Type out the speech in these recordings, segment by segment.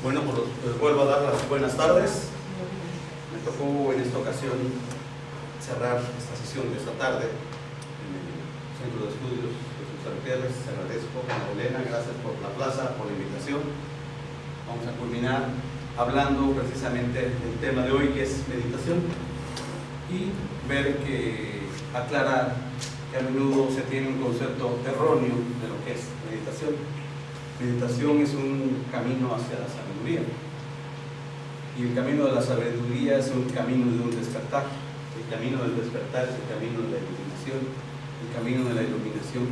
Bueno, pues les vuelvo a dar las buenas tardes. Me tocó en esta ocasión cerrar esta sesión de esta tarde en el Centro de Estudios Jesús Arqueles. Les agradezco a Elena, gracias por la plaza, por la invitación. Vamos a culminar hablando precisamente del tema de hoy, que es meditación, y aclarar que a menudo se tiene un concepto erróneo de lo que es meditación. Meditación es un camino hacia la sabiduría, y el camino de la sabiduría es un camino de un despertar. El camino del despertar es el camino de la iluminación. El camino de la iluminación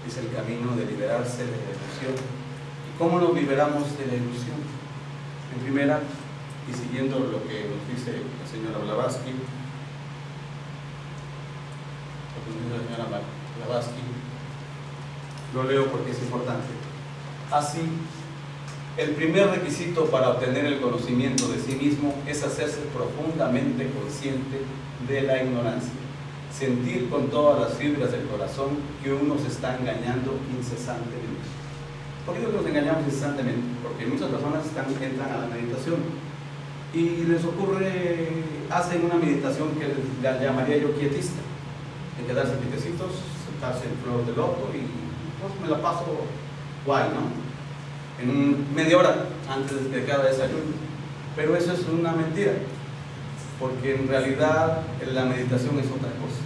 es el camino de liberarse de la ilusión. ¿Y cómo nos liberamos de la ilusión? En primera, y siguiendo lo que nos dice la señora Blavatsky, lo leo porque es importante. Así, el primer requisito para obtener el conocimiento de sí mismo es hacerse profundamente consciente de la ignorancia, sentir con todas las fibras del corazón que uno se está engañando incesantemente. ¿Por qué digo que nos engañamos incesantemente? Porque muchas personas entran a la meditación y les ocurre, hacen una meditación que la llamaría yo quietista, de quedarse quietecitos, sentarse en flor de loto y pues me la paso guay, ¿no? En media hora antes de cada desayuno. Pero eso es una mentira, porque en realidad la meditación es otra cosa.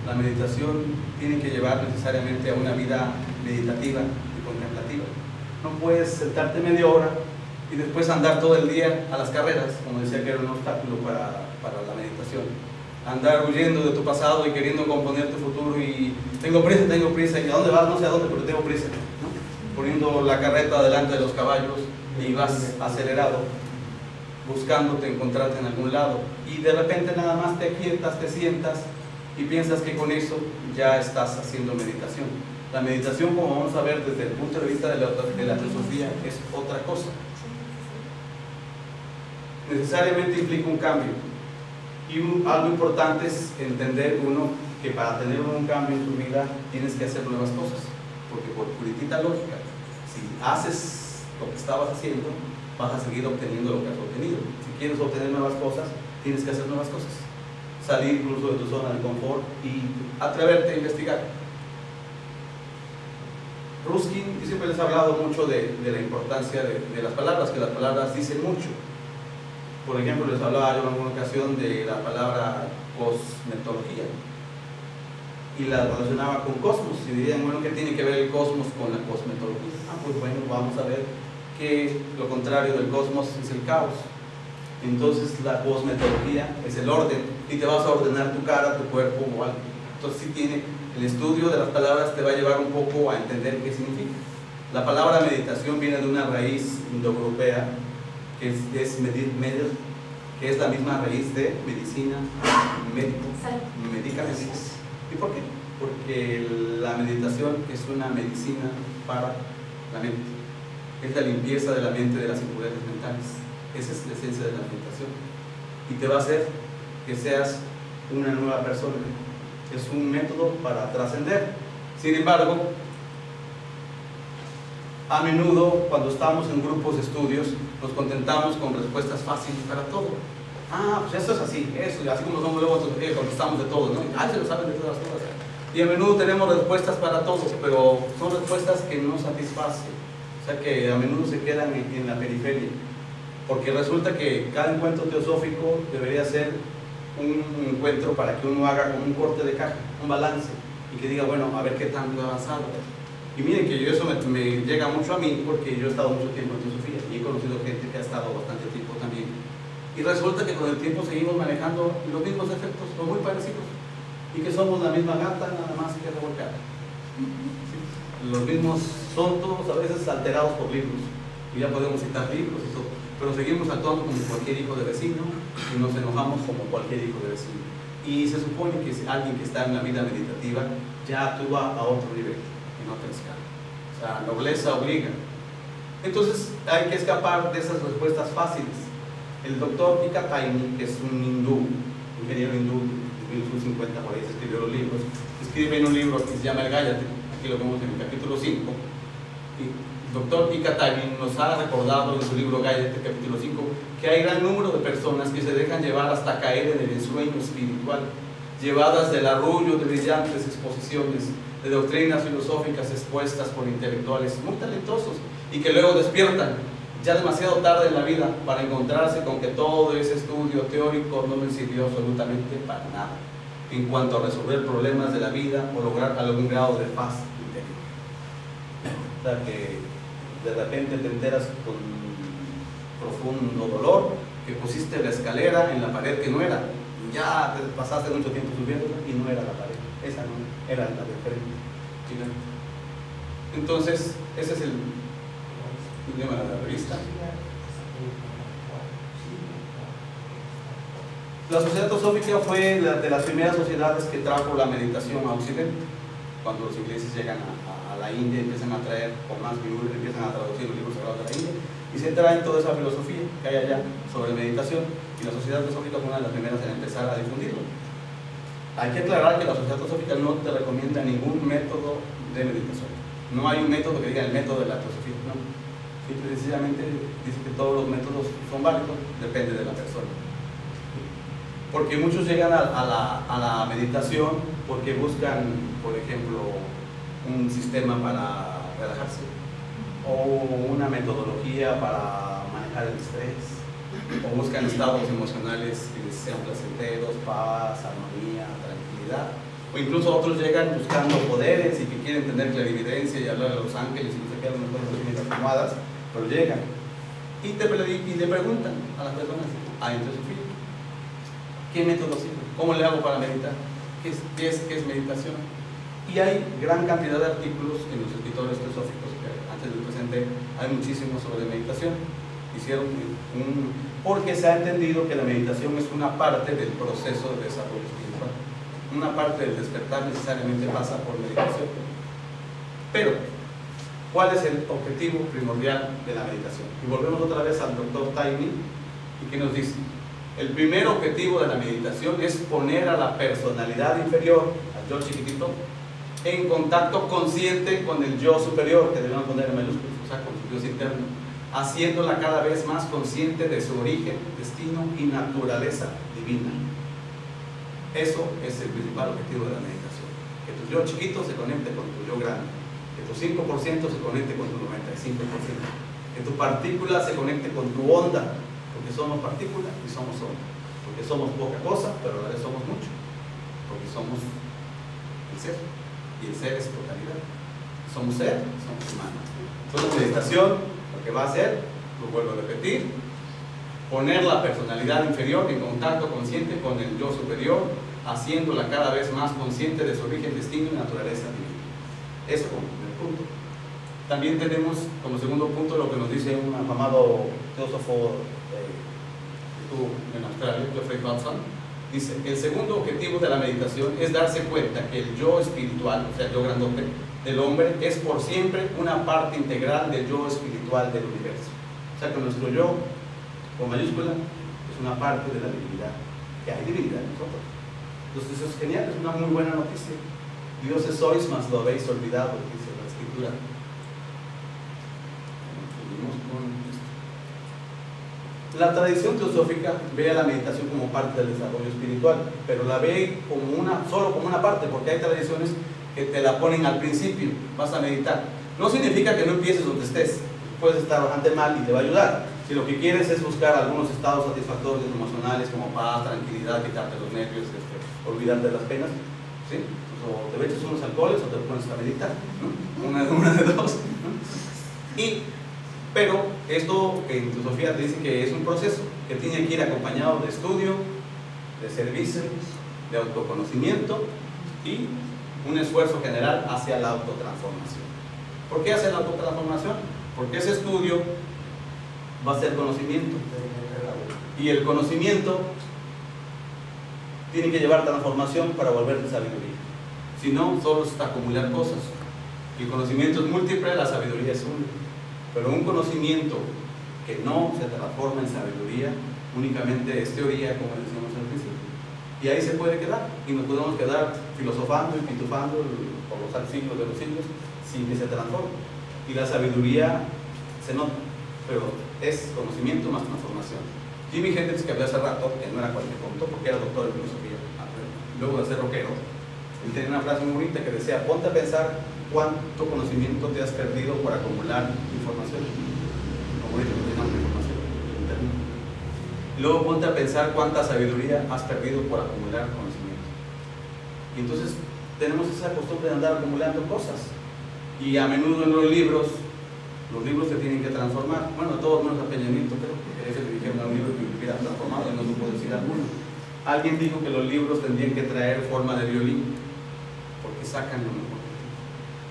La meditación tiene que llevar necesariamente a una vida meditativa y contemplativa. No puedes sentarte media hora y después andar todo el día a las carreras, como decía que era un obstáculo para la meditación. Andar huyendo de tu pasado y queriendo componer tu futuro y tengo prisa, y ¿a dónde vas? No sé a dónde, pero tengo prisa, ¿no? Poniendo la carreta delante de los caballos y vas acelerado, buscándote encontrarte en algún lado, y de repente nada más te aquietas, te sientas y piensas que con eso ya estás haciendo meditación. La meditación, como vamos a ver desde el punto de vista de la filosofía, es otra cosa. Necesariamente implica un cambio. Y algo importante es entender uno que para tener un cambio en tu vida tienes que hacer nuevas cosas, porque por puritita lógica, si haces lo que estabas haciendo, vas a seguir obteniendo lo que has obtenido. Si quieres obtener nuevas cosas, tienes que hacer nuevas cosas, salir incluso de tu zona de confort y atreverte a investigar. Ruskin, yo siempre les he hablado mucho de la importancia de las palabras, que las palabras dicen mucho. Por ejemplo, les hablaba yo en alguna ocasión de la palabra cosmetología y la relacionaba con cosmos, y dirían, bueno, ¿qué tiene que ver el cosmos con la cosmetología? Pues bueno, vamos a ver que lo contrario del cosmos es el caos. Entonces la cosmetología es el orden, y te vas a ordenar tu cara, tu cuerpo o algo. Entonces sí tiene, el estudio de las palabras te va a llevar un poco a entender qué significa. La palabra meditación viene de una raíz indoeuropea que es la misma raíz de medicina, medicamentos. ¿Y por qué? Porque la meditación es una medicina para la mente, es la limpieza de la mente de las impurezas mentales. Esa es la esencia de la meditación, y te va a hacer que seas una nueva persona. Es un método para trascender. Sin embargo, a menudo cuando estamos en grupos de estudios nos contentamos con respuestas fáciles para todo. Pues esto es así, así como somos luego contestamos de todo, ¿no? Se lo saben de todas las cosas. Y a menudo tenemos respuestas para todo, pero son respuestas que no satisfacen, o sea que a menudo se quedan en la periferia, porque resulta que cada encuentro teosófico debería ser un encuentro para que uno haga como un corte de caja, un balance, y que diga, bueno, a ver qué tanto he avanzado. Y miren que eso me llega mucho a mí, porque yo he estado mucho tiempo en teosofía y he conocido gente que ha estado bastante tiempo también, y resulta que con el tiempo seguimos manejando los mismos efectos o muy parecidos, y que somos la misma gata, nada más que revolcada. ¿Sí? Los mismos son todos a veces alterados por libros, y ya podemos citar libros y todo, pero seguimos actuando como cualquier hijo de vecino y nos enojamos como cualquier hijo de vecino. Y se supone que si alguien que está en la vida meditativa ya actúa a otro nivel, en otra escala. O sea, nobleza obliga. Entonces hay que escapar de esas respuestas fáciles. El doctor Tikataini, que es un hindú, ingeniero hindú, 1950, por ahí se escribió los libros. Escribe en un libro que se llama El Gállate, aquí lo vemos en el capítulo 5. Y el doctor Ikatagi nos ha recordado en su libro Gállate, capítulo 5, que hay gran número de personas que se dejan llevar hasta caer en el ensueño espiritual, llevadas del arrullo de brillantes exposiciones de doctrinas filosóficas expuestas por intelectuales muy talentosos y que luego despiertan ya demasiado tarde en la vida para encontrarse con que todo ese estudio teórico no les sirvió absolutamente para nada en cuanto a resolver problemas de la vida o lograr algún grado de paz interior. O sea que de repente te enteras con profundo dolor que pusiste la escalera en la pared que no era, ya te pasaste mucho tiempo subiéndola y no era la pared, esa no era la de frente. Entonces ese es el tema de la revista. La Sociedad Teosófica fue de las primeras sociedades que trajo la meditación a Occidente. Cuando los ingleses llegan a la India, empiezan a traer con más vigor, empiezan a traducir los libros sagrados de la India y se traen toda esa filosofía que hay allá sobre meditación, y la Sociedad Teosófica fue una de las primeras en empezar a difundirlo. Hay que aclarar que la Sociedad Teosófica no te recomienda ningún método de meditación. No hay un método que diga el método de la teosofía, no. Simple y sencillamente dice que todos los métodos son válidos, depende de la persona. Porque muchos llegan a la meditación porque buscan, por ejemplo, un sistema para relajarse o una metodología para manejar el estrés, o buscan estados emocionales que les sean placenteros, paz, armonía, tranquilidad, o incluso otros llegan buscando poderes y que quieren tener clarividencia y hablar a los ángeles y no se quedan mejor en las almohadas, pero llegan y le preguntan a las personas: entonces, ¿qué método sirve? ¿Cómo le hago para meditar? ¿Qué es meditación? Y hay gran cantidad de artículos en los escritores teosóficos que antes les presenté, hay muchísimos sobre meditación. Hicieron porque se ha entendido que la meditación es una parte del proceso de desarrollo espiritual. Una parte del despertar necesariamente pasa por meditación. Pero, ¿cuál es el objetivo primordial de la meditación? Y volvemos otra vez al doctor Taimi, y que nos dice: el primer objetivo de la meditación es poner a la personalidad inferior, al yo chiquitito, en contacto consciente con el yo superior, que debemos poner en mayúsculas, o sea, con su Dios interno, haciéndola cada vez más consciente de su origen, destino y naturaleza divina. Eso es el principal objetivo de la meditación: que tu yo chiquito se conecte con tu yo grande, que tu 5% se conecte con tu 95%, que tu partícula se conecte con tu onda, porque somos partícula y somos onda, porque somos poca cosa, pero a la vez somos mucho, porque somos el ser, y el ser es totalidad. Somos ser, somos humanos. Entonces la meditación lo que va a hacer, lo vuelvo a repetir, poner la personalidad inferior en contacto consciente con el yo superior, haciéndola cada vez más consciente de su origen, destino y naturaleza divina. Eso como primer punto. También tenemos como segundo punto lo que nos dice un afamado teósofo que estuvo en Australia, Geoffrey Watson. Dice: el segundo objetivo de la meditación es darse cuenta que el yo espiritual, o sea, el yo grandote del hombre, es por siempre una parte integral del yo espiritual del universo. O sea que nuestro yo, con mayúscula, es una parte de la divinidad, que hay divinidad en nosotros. Entonces eso es genial, es una muy buena noticia. Dioses sois, mas lo habéis olvidado, dice la Escritura. La tradición teosófica ve a la meditación como parte del desarrollo espiritual, pero la ve como solo como una parte, porque hay tradiciones que te la ponen al principio: vas a meditar. No significa que no empieces donde estés, puedes estar bastante mal y te va a ayudar. Si lo que quieres es buscar algunos estados satisfactorios emocionales como paz, tranquilidad, quitarte los nervios, olvidarte de las penas, ¿sí? O te echas unos alcoholes o te pones a meditar, ¿no? Una de dos, ¿no? Pero esto en filosofía te dice que es un proceso que tiene que ir acompañado de estudio, de servicio, de autoconocimiento y un esfuerzo general hacia la autotransformación. ¿Por qué hacia la autotransformación? Porque ese estudio va a ser conocimiento, y el conocimiento tiene que llevar transformación para volverse sabiduría. Si no, solo es acumular cosas. El conocimiento es múltiple, la sabiduría es única. Pero un conocimiento que no se transforma en sabiduría únicamente es teoría, como decíamos al principio. Y ahí se puede quedar, y nos podemos quedar filosofando y pitufando por los siglos de los siglos sin que se transforme. Y la sabiduría se nota, pero es conocimiento más transformación. Jimi Hendrix, que hablé hace rato, que no era cualquier tonto porque era doctor en filosofía, luego de ser rockero, él tenía una frase muy bonita que decía: ponte a pensar cuánto conocimiento te has perdido por acumular información. Como dice, información. Y luego ponte a pensar cuánta sabiduría has perdido por acumular conocimiento. Y entonces tenemos esa costumbre de andar acumulando cosas. Y a menudo en los libros se tienen que transformar. Bueno, todos menos a Peña Nieto, creo, porque ese le dijeron a un libro que hubiera transformado y no supo decir alguno. Alguien dijo que los libros tendrían que traer forma de violín, porque sacan lo mejor.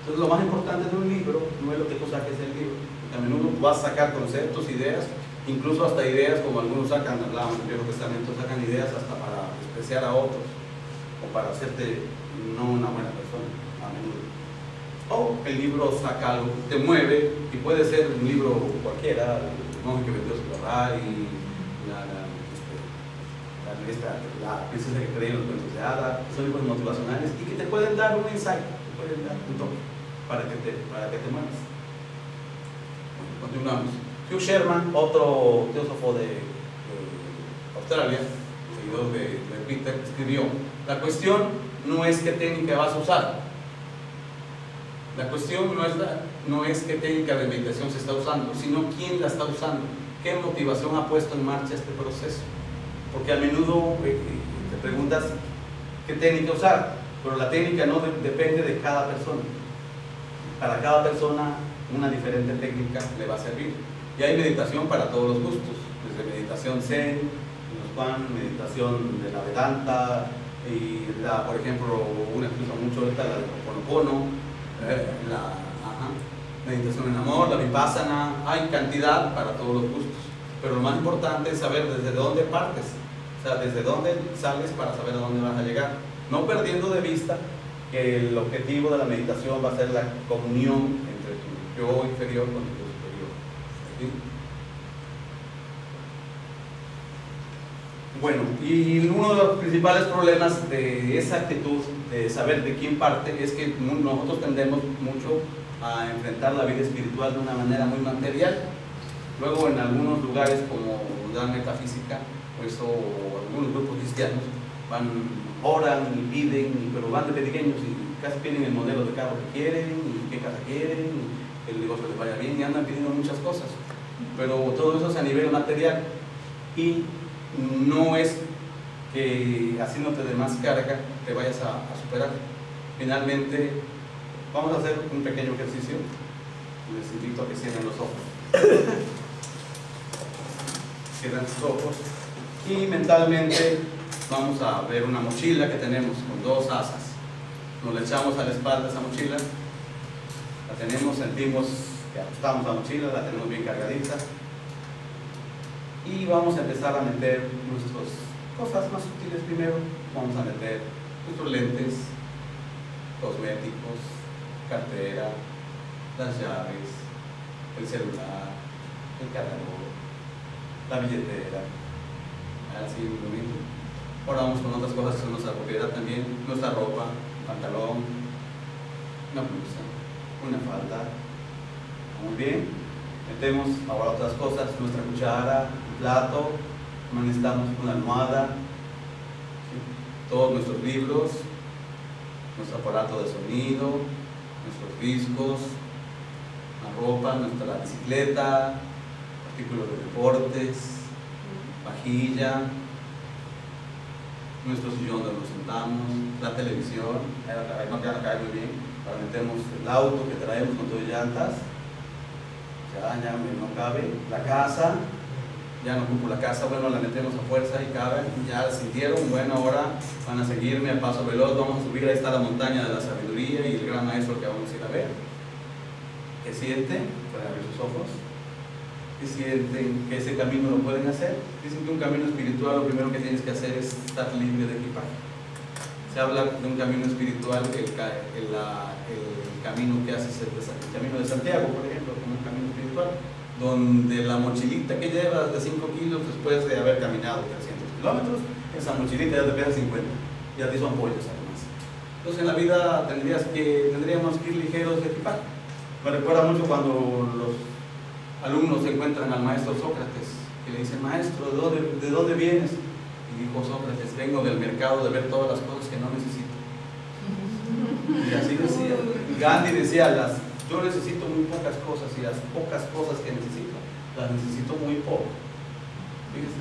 Entonces, lo más importante de un libro no es lo que tú saques del libro. A menudo vas a sacar conceptos, ideas, incluso hasta ideas como algunos sacan, hablábamos en el Viejo Testamento, sacan ideas hasta para despreciar a otros o para hacerte no una buena persona, a menudo. O el libro saca algo, te mueve, y puede ser un libro cualquiera, El monje que vendió su Ferrari, la princesa que creía en los cuentos de hadas, son libros motivacionales y que te pueden dar un insight, te pueden dar un toque para que te muevas. Bueno, continuamos. Hugh Sherman, otro teósofo de Australia, seguidor de Peter, escribió: la cuestión no es qué técnica vas a usar, la cuestión no es qué técnica de meditación se está usando, sino quién la está usando, qué motivación ha puesto en marcha este proceso. Porque a menudo te preguntas qué técnica usar, pero la técnica no depende de cada persona. Para cada persona una diferente técnica le va a servir. Y hay meditación para todos los gustos, desde meditación Zen, meditación de la Vedanta, y por ejemplo, una que usa mucho ahorita, la de Ho'oponopono, meditación en amor, la Vipassana. Hay cantidad para todos los gustos, pero lo más importante es saber desde dónde partes, o sea, desde dónde sales para saber a dónde vas a llegar, no perdiendo de vista que el objetivo de la meditación va a ser la comunión entre tu yo inferior con tu yo superior. ¿Sí? Bueno, y uno de los principales problemas de esa actitud de saber de quién parte es que nosotros tendemos mucho a enfrentar la vida espiritual de una manera muy material. Luego en algunos lugares como la metafísica o algunos grupos cristianos oran y piden, pero van de pequeños y casi piden el modelo de carro que quieren y qué casa quieren y que el negocio les vaya bien, y andan pidiendo muchas cosas, pero todo eso es a nivel material, y no es que haciéndote de más carga te vayas a superar. Finalmente vamos a hacer un pequeño ejercicio. Les invito a que cierren los ojos. Cierran sus ojos y mentalmente vamos a ver una mochila que tenemos con dos asas. Nos la echamos a la espalda esa mochila, la tenemos, sentimos que ajustamos la mochila, la tenemos bien cargadita, y vamos a empezar a meter nuestras cosas más útiles primero. Vamos a meter nuestros lentes, cosméticos, cartera, las llaves, el celular, el cargador, la billetera, así bonito. Ahora vamos con otras cosas que son nuestra propiedad también, nuestra ropa, un pantalón, una blusa, una falda. Muy bien, metemos ahora otras cosas, nuestra cuchara, un plato, necesitamos una almohada, ¿sí? Todos nuestros libros, nuestro aparato de sonido, nuestros discos, la ropa, nuestra bicicleta, artículos de deportes, vajilla, nuestro sillón donde nos sentamos, la televisión, no cae muy bien. Ahora metemos el auto que traemos con todas llantas, ya no cabe, la casa, ya no ocupo la casa, bueno, la metemos a fuerza y cabe, ya la sintieron, bueno, ahora van a seguirme a paso veloz, vamos a subir, ahí está la montaña de la sabiduría y el gran maestro que vamos a ir a ver. ¿Qué sienten? Pueden abrir sus ojos. ¿Qué sienten que ese camino lo pueden hacer? Dicen que un camino espiritual lo primero que tienes que hacer es estar libre de equipaje. Se habla de un camino espiritual, el camino que haces, el camino de Santiago, por ejemplo, como un camino espiritual, donde la mochilita que llevas de 5 kilos después de haber caminado 300 kilómetros esa mochilita ya te pesa 50, ya te hizo ampollas además. Entonces en la vida tendríamos que ir ligeros de equipaje. Me recuerda mucho cuando los alumnos encuentran al maestro Sócrates y le dicen: maestro, ¿de dónde vienes? Y dijo Sócrates: vengo del mercado de ver todas las cosas que no necesito. Y así decía. Gandhi decía: yo necesito muy pocas cosas, y las pocas cosas que necesito, las necesito muy poco. Fíjense.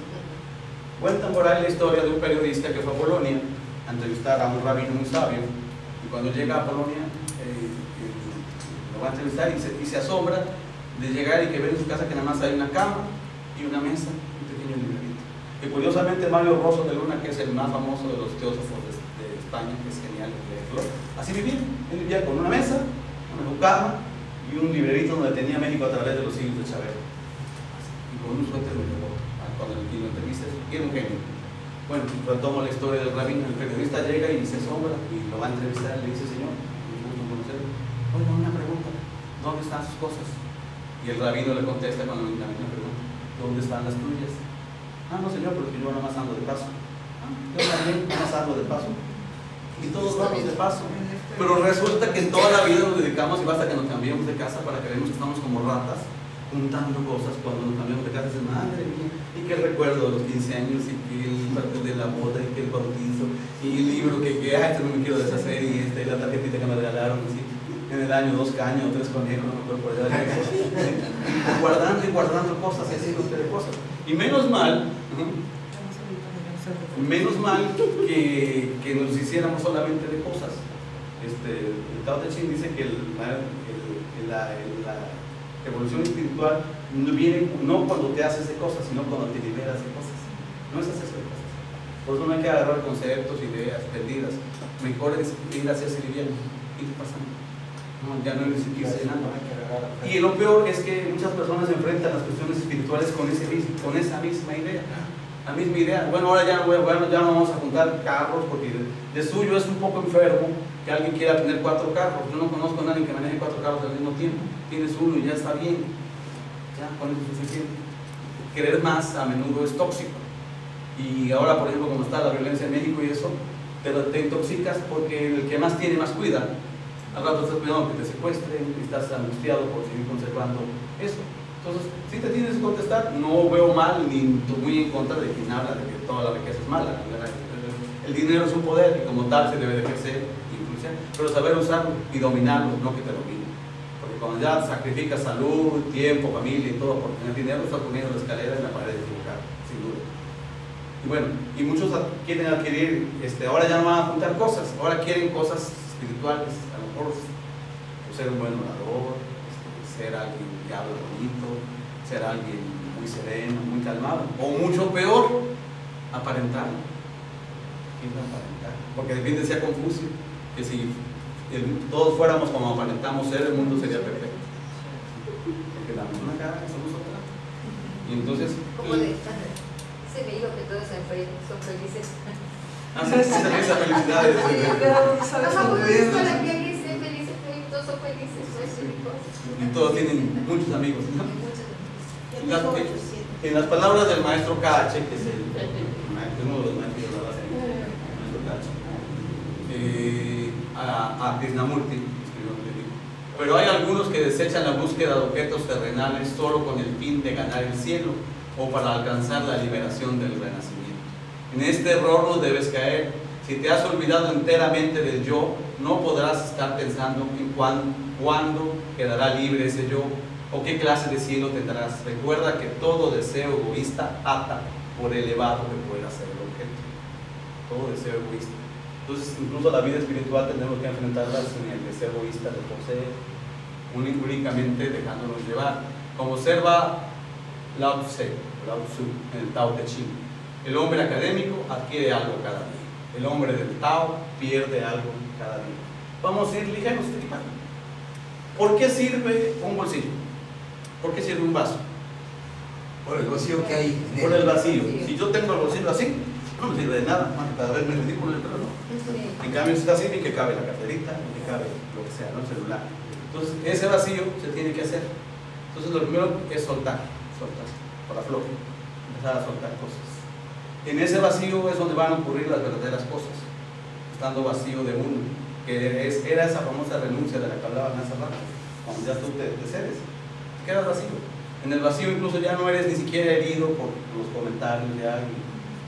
Cuentan por ahí la historia de un periodista que fue a Polonia a entrevistar a un rabino muy sabio, y cuando llega a Polonia lo va a entrevistar y se asombra de llegar y que ver en su casa que nada más hay una cama y una mesa, un pequeño librito. Y curiosamente Mario Rosso de Luna, que es el más famoso de los teósofos de España, que es genial, así vivía. Él vivía con una mesa, una cama y un librerito donde tenía México a través de los siglos de Chabelo, y con un suéter de robot. Cuando el lo entrevista, era un genio. Bueno, retomo la historia del rabino. El periodista llega y se asombra y lo va a entrevistar. Le dice: señor, me gusta conocerlo. Oiga, una pregunta: ¿dónde están sus cosas? Y el rabino le contesta con la misma pregunta: ¿dónde están las tuyas? Ah, no señor, porque yo nada más ando de paso. Ah, yo también nada más ando de paso. Y todos vamos de paso. Pero resulta que en toda la vida nos dedicamos, y basta que nos cambiemos de casa para que veamos que estamos como ratas juntando cosas. Cuando nos cambiamos de casa, dicen: madre mía, y que el recuerdo de los 15 años, y que el papel de la boda, y que el bautizo, y el libro que este no me quiero deshacer, y la tarjetita que me regalaron, así, en el año 2 caños, 3 conejos, no me acuerdo por allá, guardando y guardando cosas, así, de cosas. Y menos mal que nos hiciéramos solamente de cosas. El Tao Te Ching dice que la evolución espiritual no viene no cuando te haces de cosas, sino cuando te liberas de cosas. No es hacerse de cosas. Por eso no hay que agarrar conceptos, ideas perdidas. Mejor es ir a hacerse liviano, ir pasando. No, ya no necesitas nada. Y lo peor es que muchas personas enfrentan las cuestiones espirituales con esa misma idea. La misma idea. Bueno, ahora ya no vamos a juntar carros, porque de suyo es un poco enfermo que alguien quiera tener 4 carros. Yo no conozco a nadie que maneje 4 carros al mismo tiempo. Tienes uno y ya está bien. Ya, con eso es suficiente. Querer más a menudo es tóxico. Y ahora, por ejemplo, como está la violencia en México y eso, te intoxicas porque el que más tiene, más cuida. Al rato estás cuidando que te secuestren, y estás angustiado por seguir conservando eso. Entonces, si te tienes que contestar, no veo mal ni muy en contra de quien habla de que toda la riqueza es mala. El dinero es un poder y como tal se debe de ejercer e influenciar, pero saber usarlo y dominarlo, no que te domine. Porque cuando ya sacrificas salud, tiempo, familia y todo por tener dinero, estás poniendo la escalera en la pared equivocada, sin duda. Y bueno, y muchos quieren adquirir, ahora ya no van a juntar cosas, ahora quieren cosas espirituales, a lo mejor ser un buen orador, ser alguien que habla bonito, ser alguien muy sereno, muy calmado, o mucho peor, aparentar. ¿Qué es aparentar? Porque bien decía Confucio que si todos fuéramos como aparentamos ser, el mundo sería perfecto. Porque damos una cara que somos otra. Y entonces. Como ese leído que todos son felices. Esa felicidad es. Todos son felices, y todos tienen muchos amigos, ¿no? En las palabras del maestro Cache, que es uno de los maestros de la base, el maestro Cache, a Krishnamurti escribió un libro. Pero hay algunos que desechan la búsqueda de objetos terrenales solo con el fin de ganar el cielo o para alcanzar la liberación del renacimiento. En este error no debes caer. Si te has olvidado enteramente del yo, no podrás estar pensando en cuándo quedará libre ese yo o qué clase de cielo tendrás. Recuerda que todo deseo egoísta ata por elevado que pueda ser el objeto. Todo deseo egoísta. Entonces, incluso la vida espiritual tenemos que enfrentarla sin el deseo egoísta de poseer, únicamente dejándonos llevar. Como observa Lao Tzu en el Tao Te Ching, el hombre académico adquiere algo cada día. El hombre del Tao pierde algo cada día. Vamos a ir ligeros de equipaje. ¿Por qué sirve un bolsillo? ¿Por qué sirve un vaso? Por el vacío que hay. Por el vacío. Si yo tengo el bolsillo así, no me sirve de nada, más que para verme ridículo en el reloj. En cambio, si está así, bien que cabe la carterita, bien que cabe lo que sea, ¿no? El celular. Entonces, ese vacío se tiene que hacer. Entonces, lo primero es soltar, para flojo, empezar a soltar cosas. En ese vacío es donde van a ocurrir las verdaderas cosas, estando vacío de uno, que era esa famosa renuncia de la que hablaban hace rato, cuando ya tú te cedes, quedas vacío. En el vacío incluso ya no eres ni siquiera herido por los comentarios de alguien,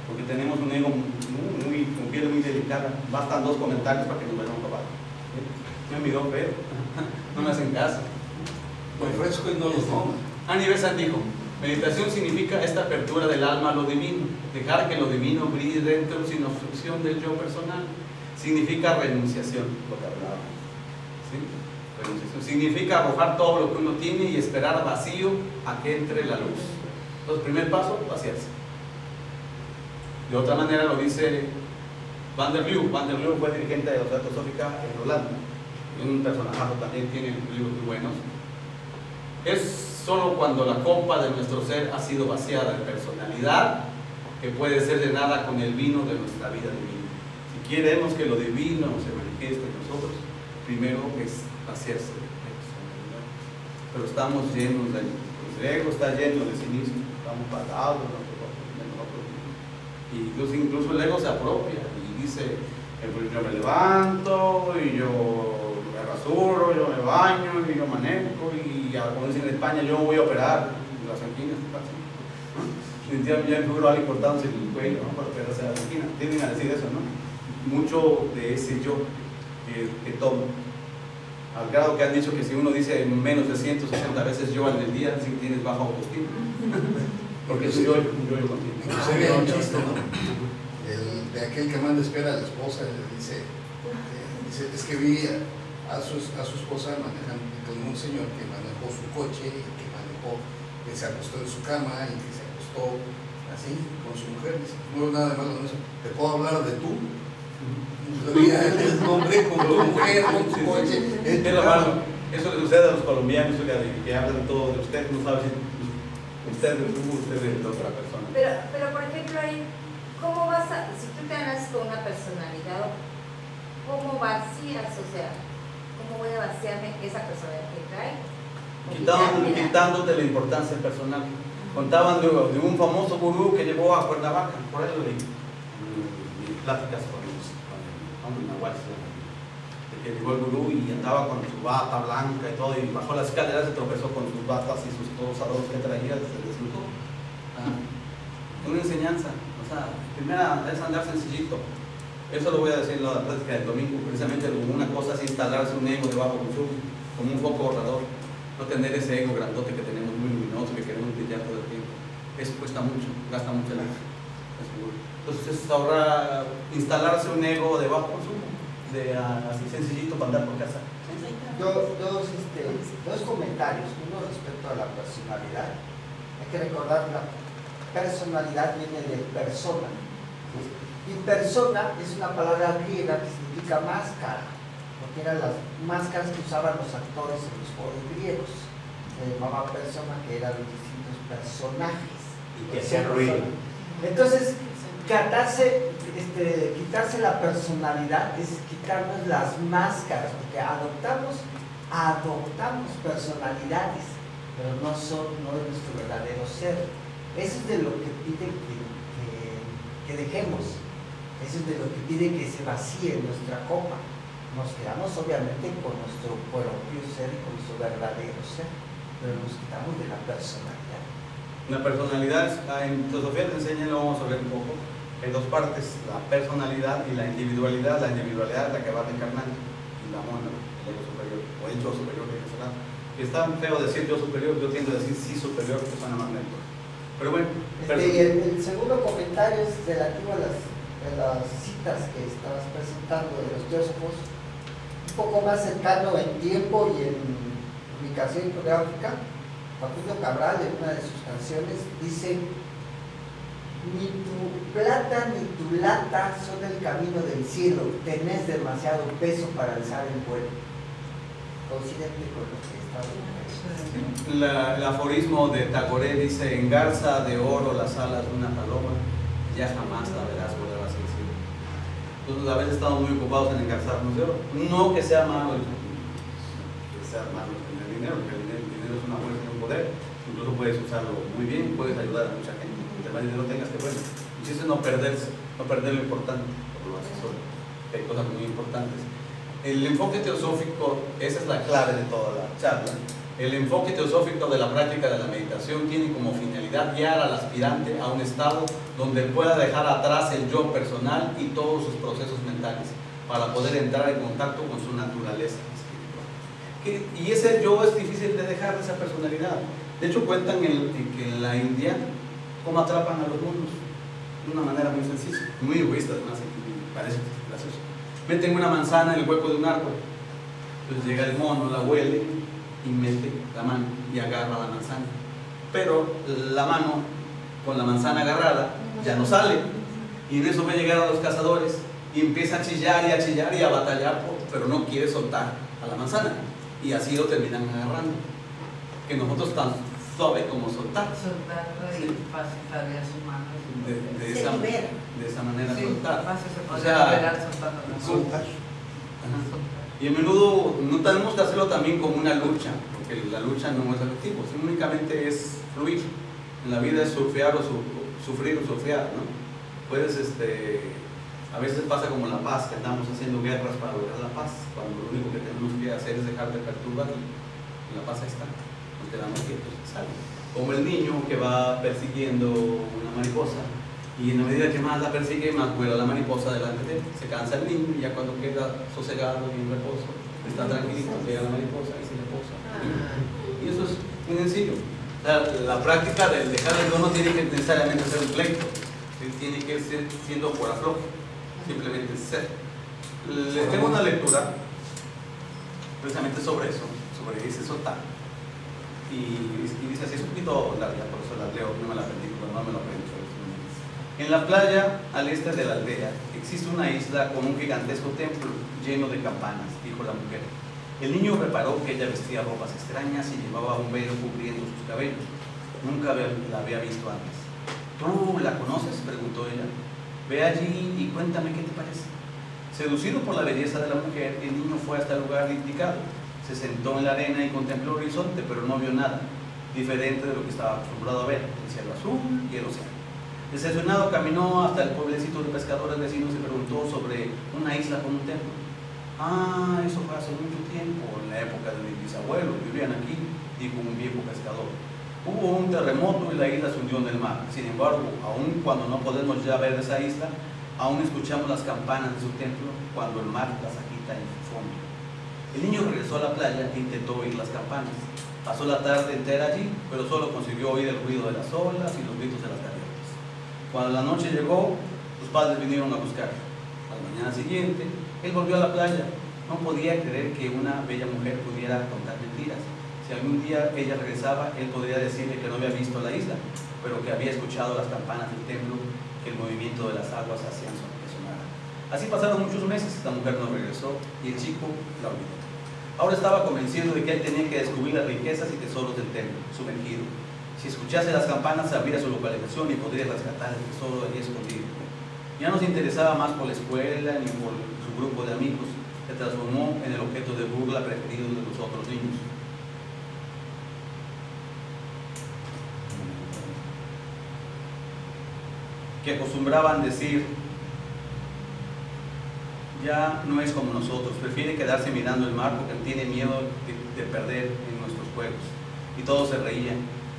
porque tenemos un ego con piel muy delicada. Bastan 2 comentarios para que nos vayan a robar. Me miró feo, no me hacen caso. Muy fresco y no lo toma. Aníbal Sanz dijo: meditación significa esta apertura del alma a lo divino, dejar que lo divino brille dentro sin obstrucción del yo personal. Significa renunciación, lo que hablábamos, ¿sí? Renunciación significa arrojar todo lo que uno tiene y esperar vacío a que entre la luz. Entonces, primer paso, vaciarse. De otra manera lo dice Van der Leeuw. Van der Leeuw fue dirigente de la Sociedad Teosófica en Holanda, un personaje también, tiene libros muy buenos. Es solo cuando la copa de nuestro ser ha sido vaciada de personalidad que puede ser llenada con el vino de nuestra vida divina. Si queremos que lo divino se manifieste en nosotros, primero es vaciarse de personalidad. Pero estamos llenos de ello. El ego está lleno de sí mismo, estamos patados de nosotros. Y incluso el ego se apropia y dice: yo me levanto y yo me rasuro, yo me baño y yo manejo, y como dicen en España, yo voy a operar las anginas. Definitivamente ya me algo cortándose el cuello, ¿no?, para operarse las anginas. Tienden a decir eso, ¿no? Mucho de ese yo que tomo, al grado que han dicho que si uno dice menos de 160 veces yo en el día, dicen que tienes baja autoestima. Porque es yo contigo. Inclusive hay un chiste, ¿no? De aquel que manda espera a la esposa, le dice, es que vi a su esposa manejando con un señor que manejó su coche y que se acostó en su cama y que se acostó así con su mujer. Dice: no es nada de malo en eso, ¿te puedo hablar de tú? El nombre con tu mujer, con tu coche. Eso le sucede a los colombianos, que hablan todo de usted, no sabe si usted es tú, usted es de otra persona. Pero por ejemplo, ahí, ¿cómo vas a, si tú te ganas con una personalidad, cómo vacías? O sea, ¿cómo voy a vaciarme esa personalidad que trae? Quitándote la importancia personal. Contaban de un famoso gurú que llegó a Cuernavaca, por eso leí pláticas con el Nahual, que llegó el gurú y andaba con su bata blanca y todo, y bajó las escaleras, se tropezó con sus batas y sus todos adornos que traía, se desnudó. Una enseñanza, o sea, primera es andar sencillito. Eso lo voy a decir en la práctica del domingo, precisamente una cosa es instalarse un ego de bajo consumo, como un foco ahorrador, no tener ese ego grandote que tenemos muy luminoso, que queremos brillar todo el tiempo. Eso cuesta mucho, gasta mucha luz, es seguro. Entonces es instalarse un ego de bajo consumo, así sencillito para andar por casa. Dos comentarios. Uno respecto a la personalidad. Hay que recordar que la personalidad viene de persona. Y persona es una palabra griega que significa máscara, porque eran las máscaras que usaban los actores en los foros griegos. Se llamaba persona, que eran los distintos personajes. Y que hacían ruido. Entonces, quitarse la personalidad es quitarnos las máscaras, porque adoptamos personalidades, pero no es nuestro verdadero ser. Eso es de lo que pide que dejemos, eso es de lo que pide que se vacíe nuestra copa. Nos quedamos obviamente con nuestro propio ser y con nuestro verdadero ser, pero nos quitamos de la personalidad. La personalidad, en filosofía te enseñan, lo vamos a ver un poco, hay dos partes: la personalidad y la individualidad. La individualidad es la que va reencarnando, y la mona, el ego superior, o el yo superior que será. Y está feo decir yo superior, yo tiendo a decir sí superior, que suena más lento. Pero bueno. El segundo comentario es relativo a las citas que estabas presentando de los teósofos, un poco más cercano en tiempo y en ubicación geográfica. Facundo Cabral, en una de sus canciones, dice: ni tu plata ni tu lata son el camino del cielo, tenés demasiado peso para alzar el vuelo. Coincidente con lo que estaba. El aforismo de Tagore dice: engarza de oro las alas de una paloma, ya jamás la verás volar hacia el cielo. Entonces a veces estamos muy ocupados en engarzarnos de oro. No que sea malo tener dinero, porque el dinero es una fuerza y un poder. Incluso puedes usarlo muy bien, puedes ayudar a mucha gente. Mientras más dinero tengas, que bueno, El chiste es no perder lo importante, por lo asesor. Hay cosas muy importantes. El enfoque teosófico, esa es la clave de toda la charla. El enfoque teosófico de la práctica de la meditación tiene como finalidad guiar al aspirante a un estado donde pueda dejar atrás el yo personal y todos sus procesos mentales para poder entrar en contacto con su naturaleza espiritual. Y ese yo es difícil de dejar, esa personalidad. De hecho, cuentan que en la India cómo atrapan a los monos de una manera muy sencilla, muy egoísta, además, y parece gracioso. Meten una manzana en el hueco de un árbol, entonces llega el mono, la huele y mete la mano y agarra la manzana, pero la mano con la manzana agarrada ya no sale, y en eso va a llegar a los cazadores y empieza a chillar y a batallar, pero no quiere soltar a la manzana, y así lo terminan agarrando, que nosotros tan suave como soltar, y facilitarle a su mano de esa manera sí, soltar, fácil se o podría sea, liberar soltando la mano. Soltar. ajá. Y a menudo no tenemos que hacerlo también como una lucha, porque la lucha no es efectiva, únicamente es fluir. En la vida es surfear o sufrir o surfear, ¿no? Puedes, a veces pasa como la paz, que andamos haciendo guerras para lograr la paz, cuando lo único que tenemos que hacer es dejar de perturbar y la paz ahí está, nos quedamos quietos, sale. Como el niño que va persiguiendo una mariposa, y en la medida que más la persigue, más vuela la mariposa delante de él. Se cansa el niño y ya cuando queda sosegado y en reposo, está tranquilito, ve a la mariposa y se reposa. Y eso es muy sencillo. La práctica del dejar el yo no tiene que necesariamente ser un pleito, tiene que ser siendo por afloje, simplemente ser. Les tengo una lectura precisamente sobre eso, sobre ese soltar. Y dice así, es un poquito larga, por eso la leo, no me la aprendí, pero no me lo aprendí. En la playa al este de la aldea existe una isla con un gigantesco templo lleno de campanas, dijo la mujer. El niño reparó que ella vestía ropas extrañas y llevaba un velo cubriendo sus cabellos. Nunca la había visto antes. ¿Tú la conoces?, preguntó ella. Ve allí y cuéntame qué te parece. Seducido por la belleza de la mujer, el niño fue hasta el lugar indicado. Se sentó en la arena y contempló el horizonte, pero no vio nada diferente de lo que estaba acostumbrado a ver, el cielo azul y el océano. Decepcionado, caminó hasta el pueblecito de pescadores vecinos y preguntó sobre una isla con un templo. Ah, eso fue hace mucho tiempo, en la época de mis bisabuelos, vivían aquí, dijo un viejo pescador. Hubo un terremoto y la isla se hundió en el mar. Sin embargo, aun cuando no podemos ya ver esa isla, aún escuchamos las campanas de su templo cuando el mar las agita en su fondo. El niño regresó a la playa e intentó oír las campanas. Pasó la tarde entera allí, pero solo consiguió oír el ruido de las olas y los gritos de las gaviotas. Cuando la noche llegó, sus padres vinieron a buscar. A la mañana siguiente, él volvió a la playa. No podía creer que una bella mujer pudiera contar mentiras. Si algún día ella regresaba, él podría decirle que no había visto la isla, pero que había escuchado las campanas del templo, que el movimiento de las aguas hacían que sonara. Así pasaron muchos meses, la mujer no regresó y el chico la olvidó. Ahora estaba convencido de que él tenía que descubrir las riquezas y tesoros del templo, sumergido. Si escuchase las campanas, sabría su localización y podría rescatar el tesoro allí escondido. Ya no se interesaba más por la escuela ni por su grupo de amigos. Se transformó en el objeto de burla preferido de los otros niños. Que acostumbraban decir: ya no es como nosotros, prefiere quedarse mirando el mar porque tiene miedo de perder en nuestros juegos. Y todos se reían,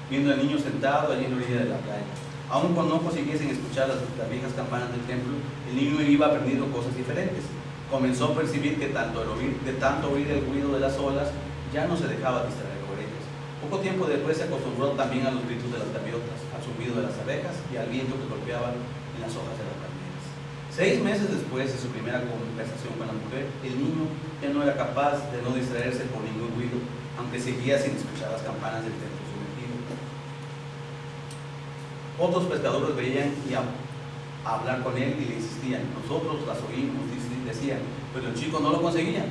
viendo al niño sentado allí en la orilla de la playa. Aun cuando no consiguiesen escuchar las viejas campanas del templo, el niño iba aprendiendo cosas diferentes. Comenzó a percibir que de tanto oír el ruido de las olas, ya no se dejaba distraer por ellas. Poco tiempo después se acostumbró también a los gritos de las gaviotas, al zumbido de las abejas y al viento que golpeaba en las hojas de las palmeras. 6 meses después de su primera conversación con la mujer, el niño ya no era capaz de no distraerse por ningún ruido, aunque seguía sin escuchar las campanas del templo sumergido. Otros pescadores veían y a hablar con él y le insistían. Nosotros las oímos, decían, pero el chico no lo conseguía.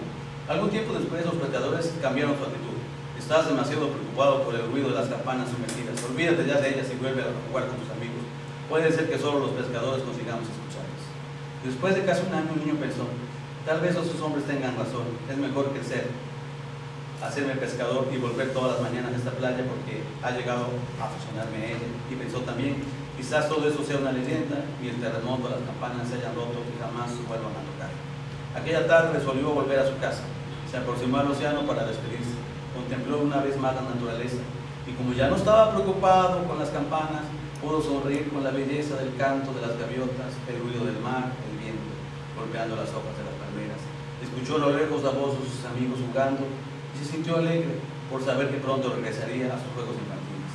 Algún tiempo después los pescadores cambiaron su actitud. Estás demasiado preocupado por el ruido de las campanas sumergidas. Olvídate ya de ellas y vuelve a jugar con tus amigos. Puede ser que solo los pescadores consigamos escucharlos. Después de casi un año, el niño pensó: tal vez esos hombres tengan razón. Es mejor crecer, hacerme pescador y volver todas las mañanas a esta playa porque ha llegado a aficionarme a ella. Y pensó también Quizás todo eso sea una leyenda y el terremoto, las campanas se hayan roto y jamás vuelvan a tocar. Aquella tarde resolvió volver a su casa. Se aproximó al océano para despedirse. Contempló una vez más la naturaleza y como ya no estaba preocupado con las campanas, pudo sonreír con la belleza del canto de las gaviotas, el ruido del mar, el viento golpeando las hojas de las palmeras. Escuchó a lo lejos la voz de sus amigos jugando y se sintió alegre por saber que pronto regresaría a sus juegos infantiles.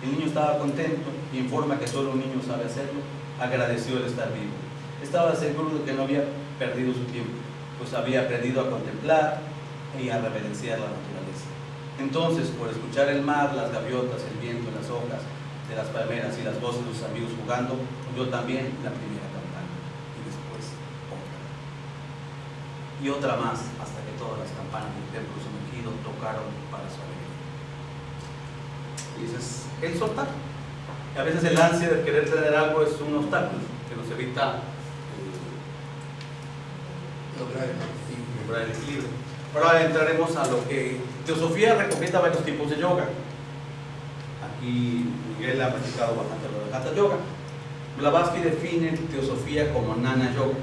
El niño estaba contento y en forma que solo un niño sabe hacerlo, agradeció el estar vivo. Estaba seguro de que no había perdido su tiempo, pues había aprendido a contemplar y a reverenciar la naturaleza. Entonces, por escuchar el mar, las gaviotas, el viento en las hojas de las palmeras y las voces de sus amigos jugando, oyó también la primera campana y después otra. Y otra más, hasta que todas las campanas del templo sumergido tocaron para su alegría. Y ese es el soltar. Y a veces el ansia de querer tener algo es un obstáculo que nos evita lograr el equilibrio. Ahora entraremos a lo que Teosofía recomienda varios tipos de yoga. Aquí Miguel ha practicado bastante lo de Hatha Yoga. Blavatsky define Teosofía como Jnana Yoga.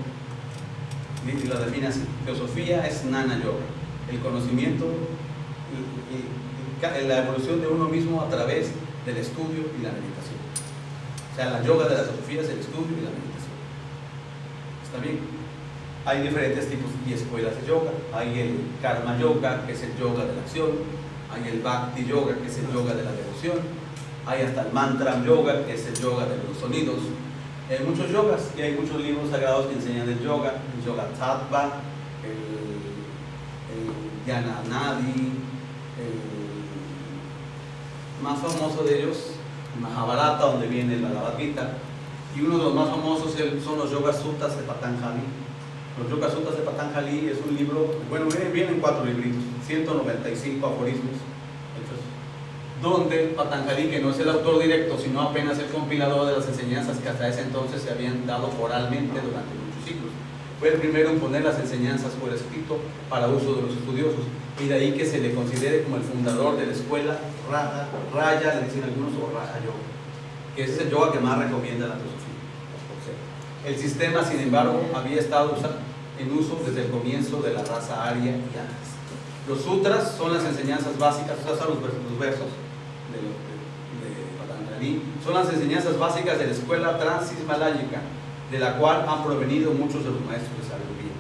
Y la define así: Teosofía es Jnana Yoga, el conocimiento, la evolución de uno mismo a través del estudio y la meditación. O sea, la yoga de la Teosofía es el estudio y la meditación. ¿Está bien? Hay diferentes tipos y escuelas de yoga. Hay el Karma Yoga, que es el yoga de la acción. Hay el Bhakti Yoga, que es el yoga de la devoción. Hay hasta el Mantra Yoga, que es el yoga de los sonidos. Hay muchos yogas y hay muchos libros sagrados que enseñan el Yoga Tattva, el Jnana Nadi, el más famoso de ellos, el Mahabharata, donde viene el Bhagavad Gita. Y uno de los más famosos son los Yoga Suttas de Patanjali. Los Yoga Suttas de Patanjali es un libro, bueno, vienen 4 libritos, 195 aforismos, donde Patanjali, que no es el autor directo, sino apenas el compilador de las enseñanzas que hasta ese entonces se habían dado oralmente durante muchos siglos, fue el primero en poner las enseñanzas por escrito para uso de los estudiosos, y de ahí que se le considere como el fundador de la escuela Raya, le dicen algunos, o Raja Yoga, que ese es el yoga que más recomienda la Teosofía. El sistema, sin embargo, había estado en uso desde el comienzo de la raza aria y antes. Los sutras son las enseñanzas básicas, o sea, son los versos de Patanjali, son las enseñanzas básicas de la escuela transhismaláyica, de la cual han provenido muchos de los maestros de sabiduría.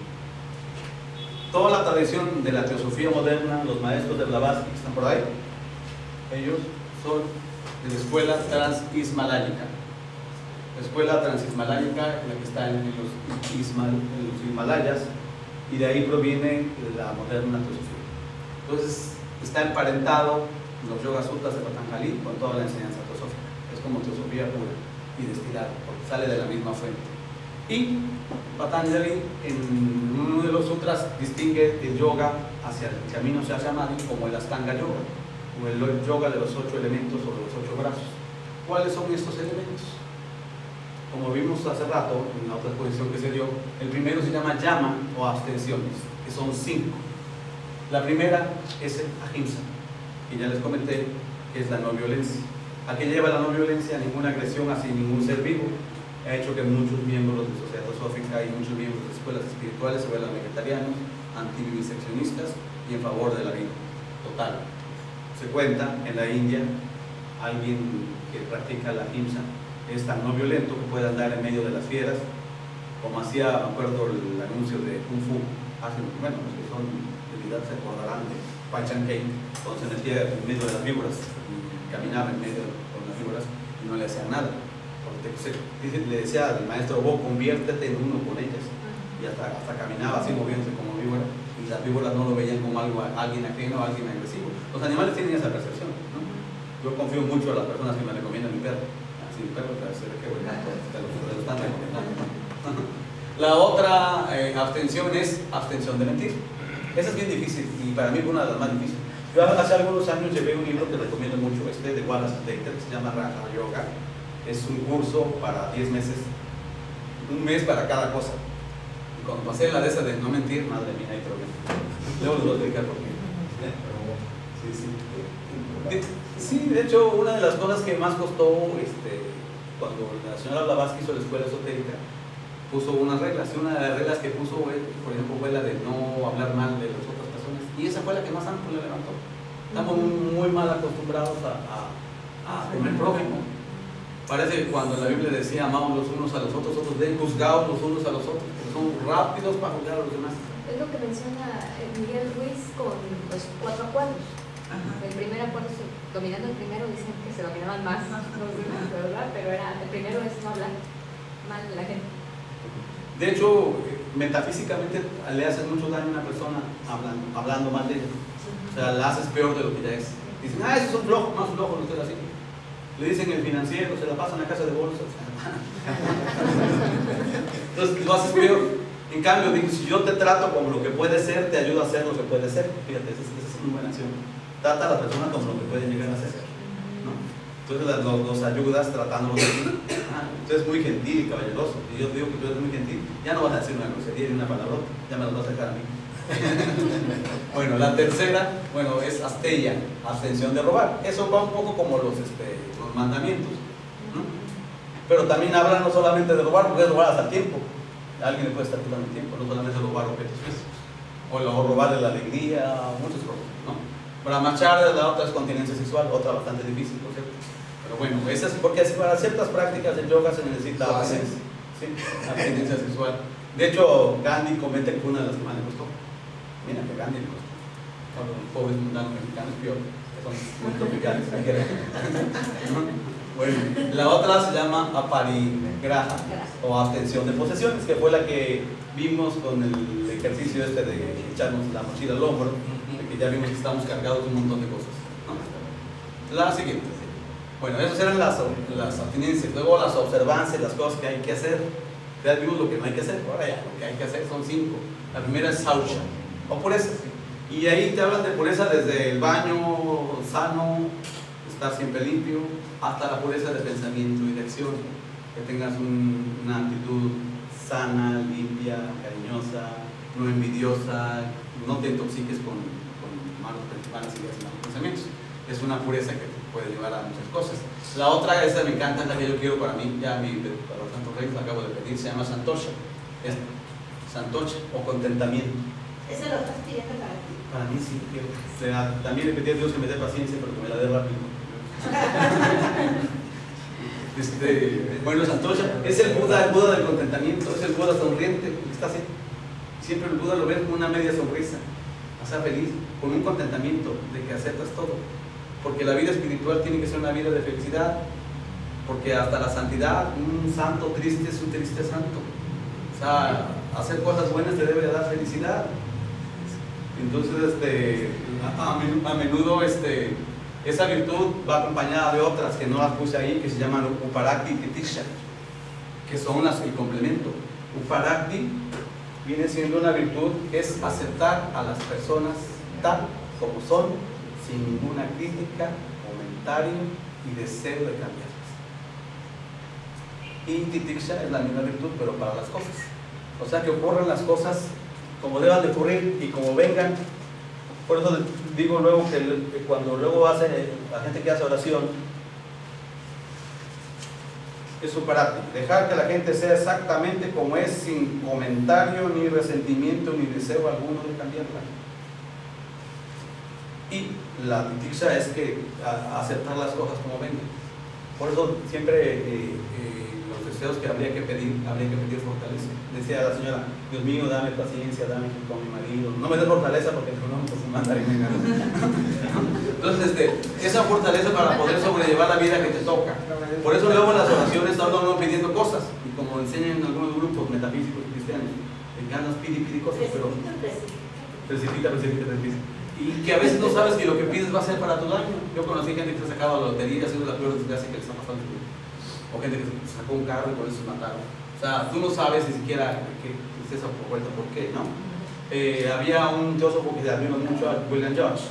Toda la tradición de la teosofía moderna, los maestros de Blavatsky, ¿están por ahí? Ellos son de la escuela transhismaláyica. La escuela transhismaláyica, la que está en los Himalayas, y de ahí proviene la moderna teosofía. Entonces está emparentado los Yoga Suttas de Patanjali con toda la enseñanza teosófica. Es como teosofía pura y destilada, porque sale de la misma fuente. Y Patanjali en uno de los sutras distingue el yoga hacia el camino hacia Samadhi como el Astanga Yoga, o el yoga de los 8 elementos o de los 8 brazos. ¿Cuáles son estos elementos? Como vimos hace rato en la otra exposición que se dio, el primero se llama Yama o abstenciones, que son 5. La primera es el Ahimsa, que ya les comenté, que es la no violencia. ¿A qué lleva la no violencia? Ninguna agresión hacia ningún ser vivo. Ha hecho que muchos miembros de la sociedad teosófica y muchos miembros de escuelas espirituales se vuelvan vegetarianos, antiviviseccionistas y en favor de la vida total. Se cuenta en la India, alguien que practica la Ahimsa es tan no violento que puede andar en medio de las fieras, como hacía, me acuerdo, el anuncio de Kung Fu, bueno, los que son de edad se acordarán de Pai Chan Kei, cuando se metía en medio de las víboras, y caminaba en medio con las víboras y no le hacían nada, porque le decía al maestro Bo, conviértete en uno con ellas, y hasta caminaba así moviéndose como víbora, y las víboras no lo veían como alguien ajeno o alguien agresivo. Los animales tienen esa percepción, ¿no? Yo confío mucho a las personas que me recomiendan mi perro. La otra abstención es abstención de mentir. Esa es bien difícil y para mí fue una de las más difíciles. Yo hace algunos años llevé un libro que recomiendo mucho, de Wallace Stegter, que se llama Raja Yoga. Es un curso para 10 meses, un mes para cada cosa. Y cuando pasé la de esa de no mentir, madre mía, hay problema. Luego les voy a explicar por qué. Sí, de hecho, una de las cosas que más costó cuando la señora Blavatsky hizo la escuela esotérica, puso unas reglas, y una de las reglas que puso, por ejemplo, fue la de no hablar mal de las otras personas, y esa fue la que más amplio le levantó. Estamos muy mal acostumbrados con el prójimo. Parece que cuando la Biblia decía amamos los unos a los otros den juzgados los unos a los otros, porque son rápidos para juzgar a los demás. Es lo que menciona Miguel Ruiz con los 4 acuerdos. El primer acuerdo, dominando el primero, dicen que se dominaban más los demás, ¿verdad? Pero el primero es no hablar mal de la gente. De hecho, metafísicamente le haces mucho daño a una persona hablando mal de ella. O sea, la haces peor de lo que ya es. Dicen, ese es un flojo, más flojo, no estoy así. Le dicen el financiero, se la pasa en la casa de bolsas. Entonces lo haces peor. En cambio, digo, si yo te trato como lo que puede ser, te ayudo a hacer lo que puede ser. Fíjate, esa es una buena acción. Trata a la persona como lo que puede llegar a ser, ¿no? Entonces los ayudas tratándolos así. Tú eres muy gentil y caballeroso. Y yo te digo que tú eres muy gentil. Ya no vas a decir una grosería ni una palabra, ya me las vas a dejar a mí. Bueno, la tercera, es astella, abstención de robar. Eso va un poco como los mandamientos, ¿no? Pero también habla no solamente de robar, porque es robar hasta el tiempo. Alguien le puede estar quitando el tiempo, no solamente robar objetos físicos, o robarle la alegría, muchas cosas, ¿no? Para marchar, la otra es continencia sexual, otra bastante difícil, por cierto. Pero bueno, esa es porque para ciertas prácticas del yoga se necesita abstinencia, ¿sí? Abstinencia sexual. De hecho, Gandhi comenta que fue una de las que más le costó. Mira que Gandhi le costó. Los pobres mundanos mexicanos peor, que son muy tropicales. Bueno, la otra se llama aparigraha o abstención de posesiones, que fue la que vimos con el ejercicio de echarnos la mochila al hombro, de que ya vimos que estamos cargados de un montón de cosas, ¿no? La siguiente. Bueno, esas eran las abstinencias. Luego las observancias, las cosas que hay que hacer. Ya vimos lo que no hay que hacer. Ahora ya, lo que hay que hacer son 5. La primera es saucha, o pureza. Y ahí te hablan de pureza desde el baño sano, estar siempre limpio, hasta la pureza de pensamiento y de acción. Que tengas una actitud sana, limpia, cariñosa, no envidiosa, no te intoxiques con malas ideas y malos pensamientos. Es una pureza que te puede llevar a muchas cosas. La otra, esa me encanta, es la que yo quiero para mí, ya para los santos reyes la acabo de pedir, se llama Santosha. Es Santosha o contentamiento. ¿Eso lo estás pidiendo para ti? Para mí sí, quiero. También le pedí a Dios que me dé paciencia, pero que me la dé rápido. Bueno, Santosha es el Buda del contentamiento, es el Buda sonriente, está así. Siempre el Buda lo ve con una media sonrisa, o sea, feliz, con un contentamiento de que aceptas todo. Porque la vida espiritual tiene que ser una vida de felicidad, porque hasta la santidad, un santo triste es un triste santo. O sea, hacer cosas buenas te debe de dar felicidad. Entonces, a menudo esa virtud va acompañada de otras que no las puse ahí, que se llaman Uparakti y Titisha, que son el complemento. Uparakti viene siendo una virtud que es aceptar a las personas tal como son, sin ninguna crítica, comentario y deseo de cambiarlas. Y Titisha es la misma virtud, pero para las cosas. O sea, que ocurran las cosas como deban de ocurrir y como vengan. Por eso digo luego que cuando luego hace la gente que hace oración, es Uparakti, dejar que la gente sea exactamente como es, sin comentario, ni resentimiento, ni deseo alguno de cambiarla. Y la Titisha es que aceptar las cosas como vengan. Por eso siempre los deseos que habría que pedir fortaleza. Decía la señora, Dios mío, dame paciencia, dame con mi marido. No me des fortaleza porque no me puedo mandar y me. Entonces, esa fortaleza para poder sobrellevar la vida que te toca. Por eso luego en las oraciones hablan uno pidiendo cosas. Y como enseñan en algunos grupos metafísicos cristianos, ganas pide cosas, pero precipita. Y que a veces no sabes que lo que pides va a ser para tu daño. Yo conocí gente que se sacaba la lotería, ha sido la peor desgracia que les ha pasado. O gente que se sacó un carro y por eso se mataron. O sea, tú no sabes ni siquiera que es esa vuelta, ¿por qué? ¿No? Había un teósofo que se admiro mucho, a William George,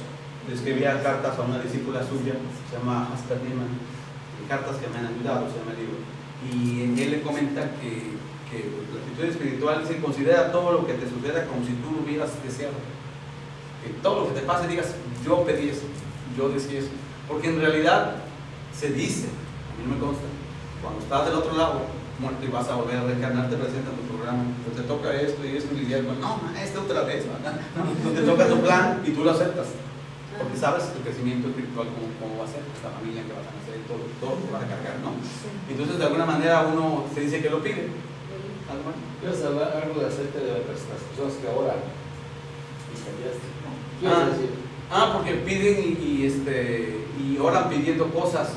le escribía cartas a una discípula suya, se llama Asper Neiman, cartas que me han ayudado, se llama el libro. Y él le comenta que la actitud espiritual se considera todo lo que te suceda como si tú lo hubieras deseado. Que todo lo que te pase digas, yo pedí eso, yo decía eso. Porque en realidad se dice, a mí no me consta, Cuando estás del otro lado, muerto y vas a volver a reencarnar, te presenta tu programa, pues te toca esto y esto y lidiar con, no, esto otra vez, ¿verdad? No, te toca tu plan y tú lo aceptas, porque sabes tu crecimiento espiritual cómo va a ser, la familia que vas a nacer y todo te va a cargar, ¿no? Entonces de alguna manera uno se dice que lo pide. ¿Quieres hablar algo acerca de las personas que oran? Porque piden y oran pidiendo cosas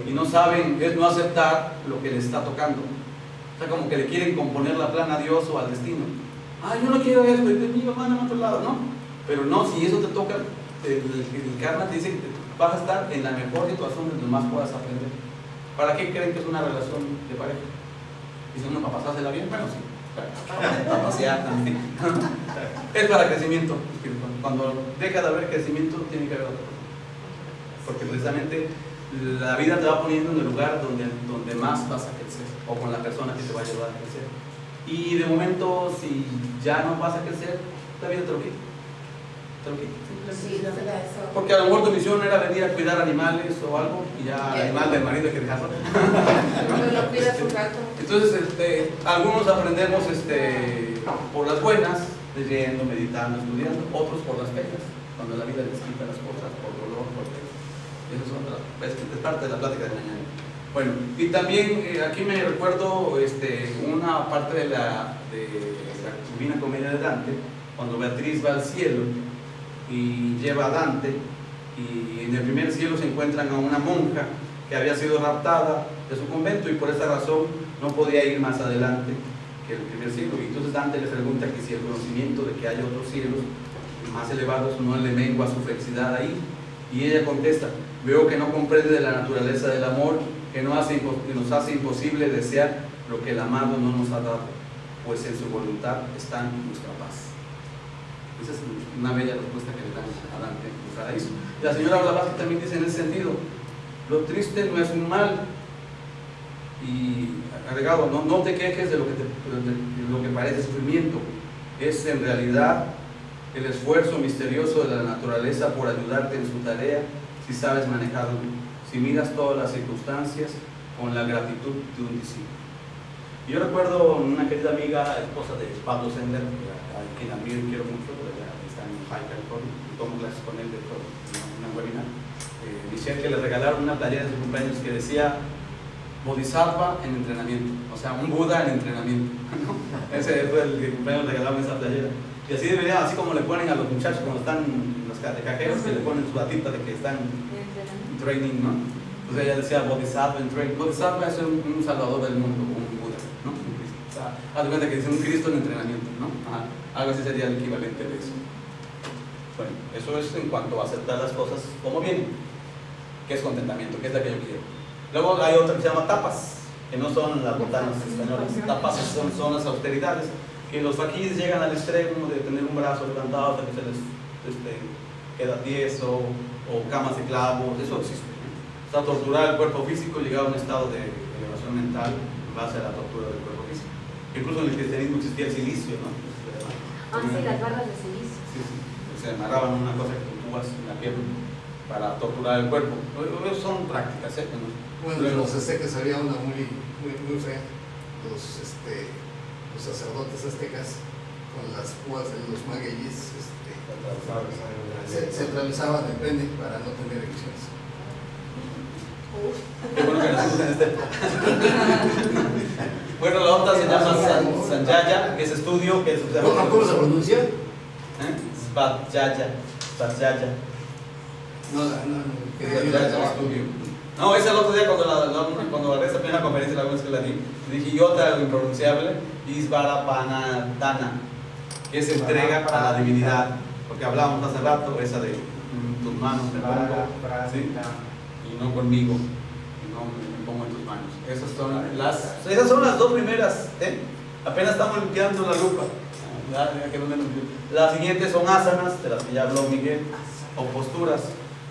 y no saben, es no aceptar lo que les está tocando. O sea, como que le quieren componer la plana a Dios o al destino. Yo no quiero esto, y de mí van a otro lado, ¿no? Pero no, si eso te toca, el karma te dice que vas a estar en la mejor situación donde más puedas aprender. ¿Para qué creen que es una relación de pareja? Dicen, ¿no para pasársela bien? Bueno, sí. Para pasear también. Es para crecimiento espiritual. Cuando deja de haber crecimiento, tiene que haber otra cosa. Porque precisamente la vida te va poniendo en el lugar donde más vas a crecer, o con la persona que te va a ayudar a crecer. Y de momento, si ya no vas a crecer, la vida te lo quita. Te lo quita. Sí, porque a lo mejor tu misión era venir a cuidar animales o algo, y ya el animal del marido hay que dejarlo. Lo cuida su gato. Entonces, algunos aprendemos por las buenas, leyendo, meditando, estudiando, otros por las penas, cuando la vida les quita las cosas, por dolor, por penas. Eso es parte de la plática de mañana. Bueno, y también aquí me recuerdo una parte de la Divina Comedia de Dante, cuando Beatriz va al cielo y lleva a Dante, y en el primer cielo se encuentran a una monja que había sido raptada de su convento y por esta razón no podía ir más adelante que el primer cielo. Y entonces Dante le pregunta que si el conocimiento de que hay otros cielos más elevados no le mengua su felicidad ahí, y ella contesta: veo que no comprende de la naturaleza del amor, que nos hace imposible desear lo que el amado no nos ha dado, pues en su voluntad está nuestra paz. Esa es una bella respuesta que le dan a Dante en el paraíso. La señora Blavatsky también dice en ese sentido: lo triste no es un mal, y agregado, no te quejes de lo que parece sufrimiento, es en realidad el esfuerzo misterioso de la naturaleza por ayudarte en su tarea, si sabes manejarlo, si miras todas las circunstancias con la gratitud de un discípulo. Yo recuerdo una querida amiga, esposa de Pablo Sender, a quien también quiero mucho, está en High California, tomo clases con él de todo, una webinar. Michelle, que le regalaron una playera de su cumpleaños que decía Bodhisattva en entrenamiento, o sea, un Buda en entrenamiento. Ese fue el que cumpleaños regalaron esa playera. Y así debería, así como le ponen a los muchachos cuando están los cajeros, que le ponen su batita de que están en training, ¿no? Entonces ella decía Bodhisattva en training. Bodhisattva es un salvador del mundo, un Buda, ¿no? Un Cristo. O sea, haz de cuenta que dice un Cristo en entrenamiento, ¿no? Algo así sería el equivalente de eso. Bueno, eso es en cuanto a aceptar las cosas como vienen, que es contentamiento, que es la que yo quiero. Luego hay otra que se llama tapas, que no son las botanas españolas. Tapas son las austeridades, que los faquíes llegan al extremo de tener un brazo levantado hasta que se les queda tieso, o camas de clavos, eso existe. O sea, torturar el cuerpo físico, llegar a un estado de elevación mental en base a la tortura del cuerpo físico. Incluso en el cristianismo existía el silicio, ¿no? Sí, las barras de silicio. Sí. Se amarraban una cosa que tú vas en la pierna para torturar el cuerpo. Son prácticas, ¿eh? Bueno, de los aztecas había una muy fea. Los sacerdotes aztecas con las púas de los magueyes se atravesaban el pene para no tener erecciones. Qué bueno que nos en este. Bueno, la otra se llama Sanjaya, que es estudio, que es... ¿Cómo se pronuncia? Svadhyaya. No, estudio. No, ese el otro día cuando agarré esa primera conferencia, la vez que la di, dije yo otra impronunciable, Isvarapanadana, que es entrega a la divinidad, porque hablábamos hace rato, esa de tus manos me pongo, ¿sí? Y no conmigo, y no me pongo en tus manos. Esas son las dos primeras, ¿eh? Apenas estamos limpiando la lupa. Las siguientes son asanas, de las que ya habló Miguel, o posturas.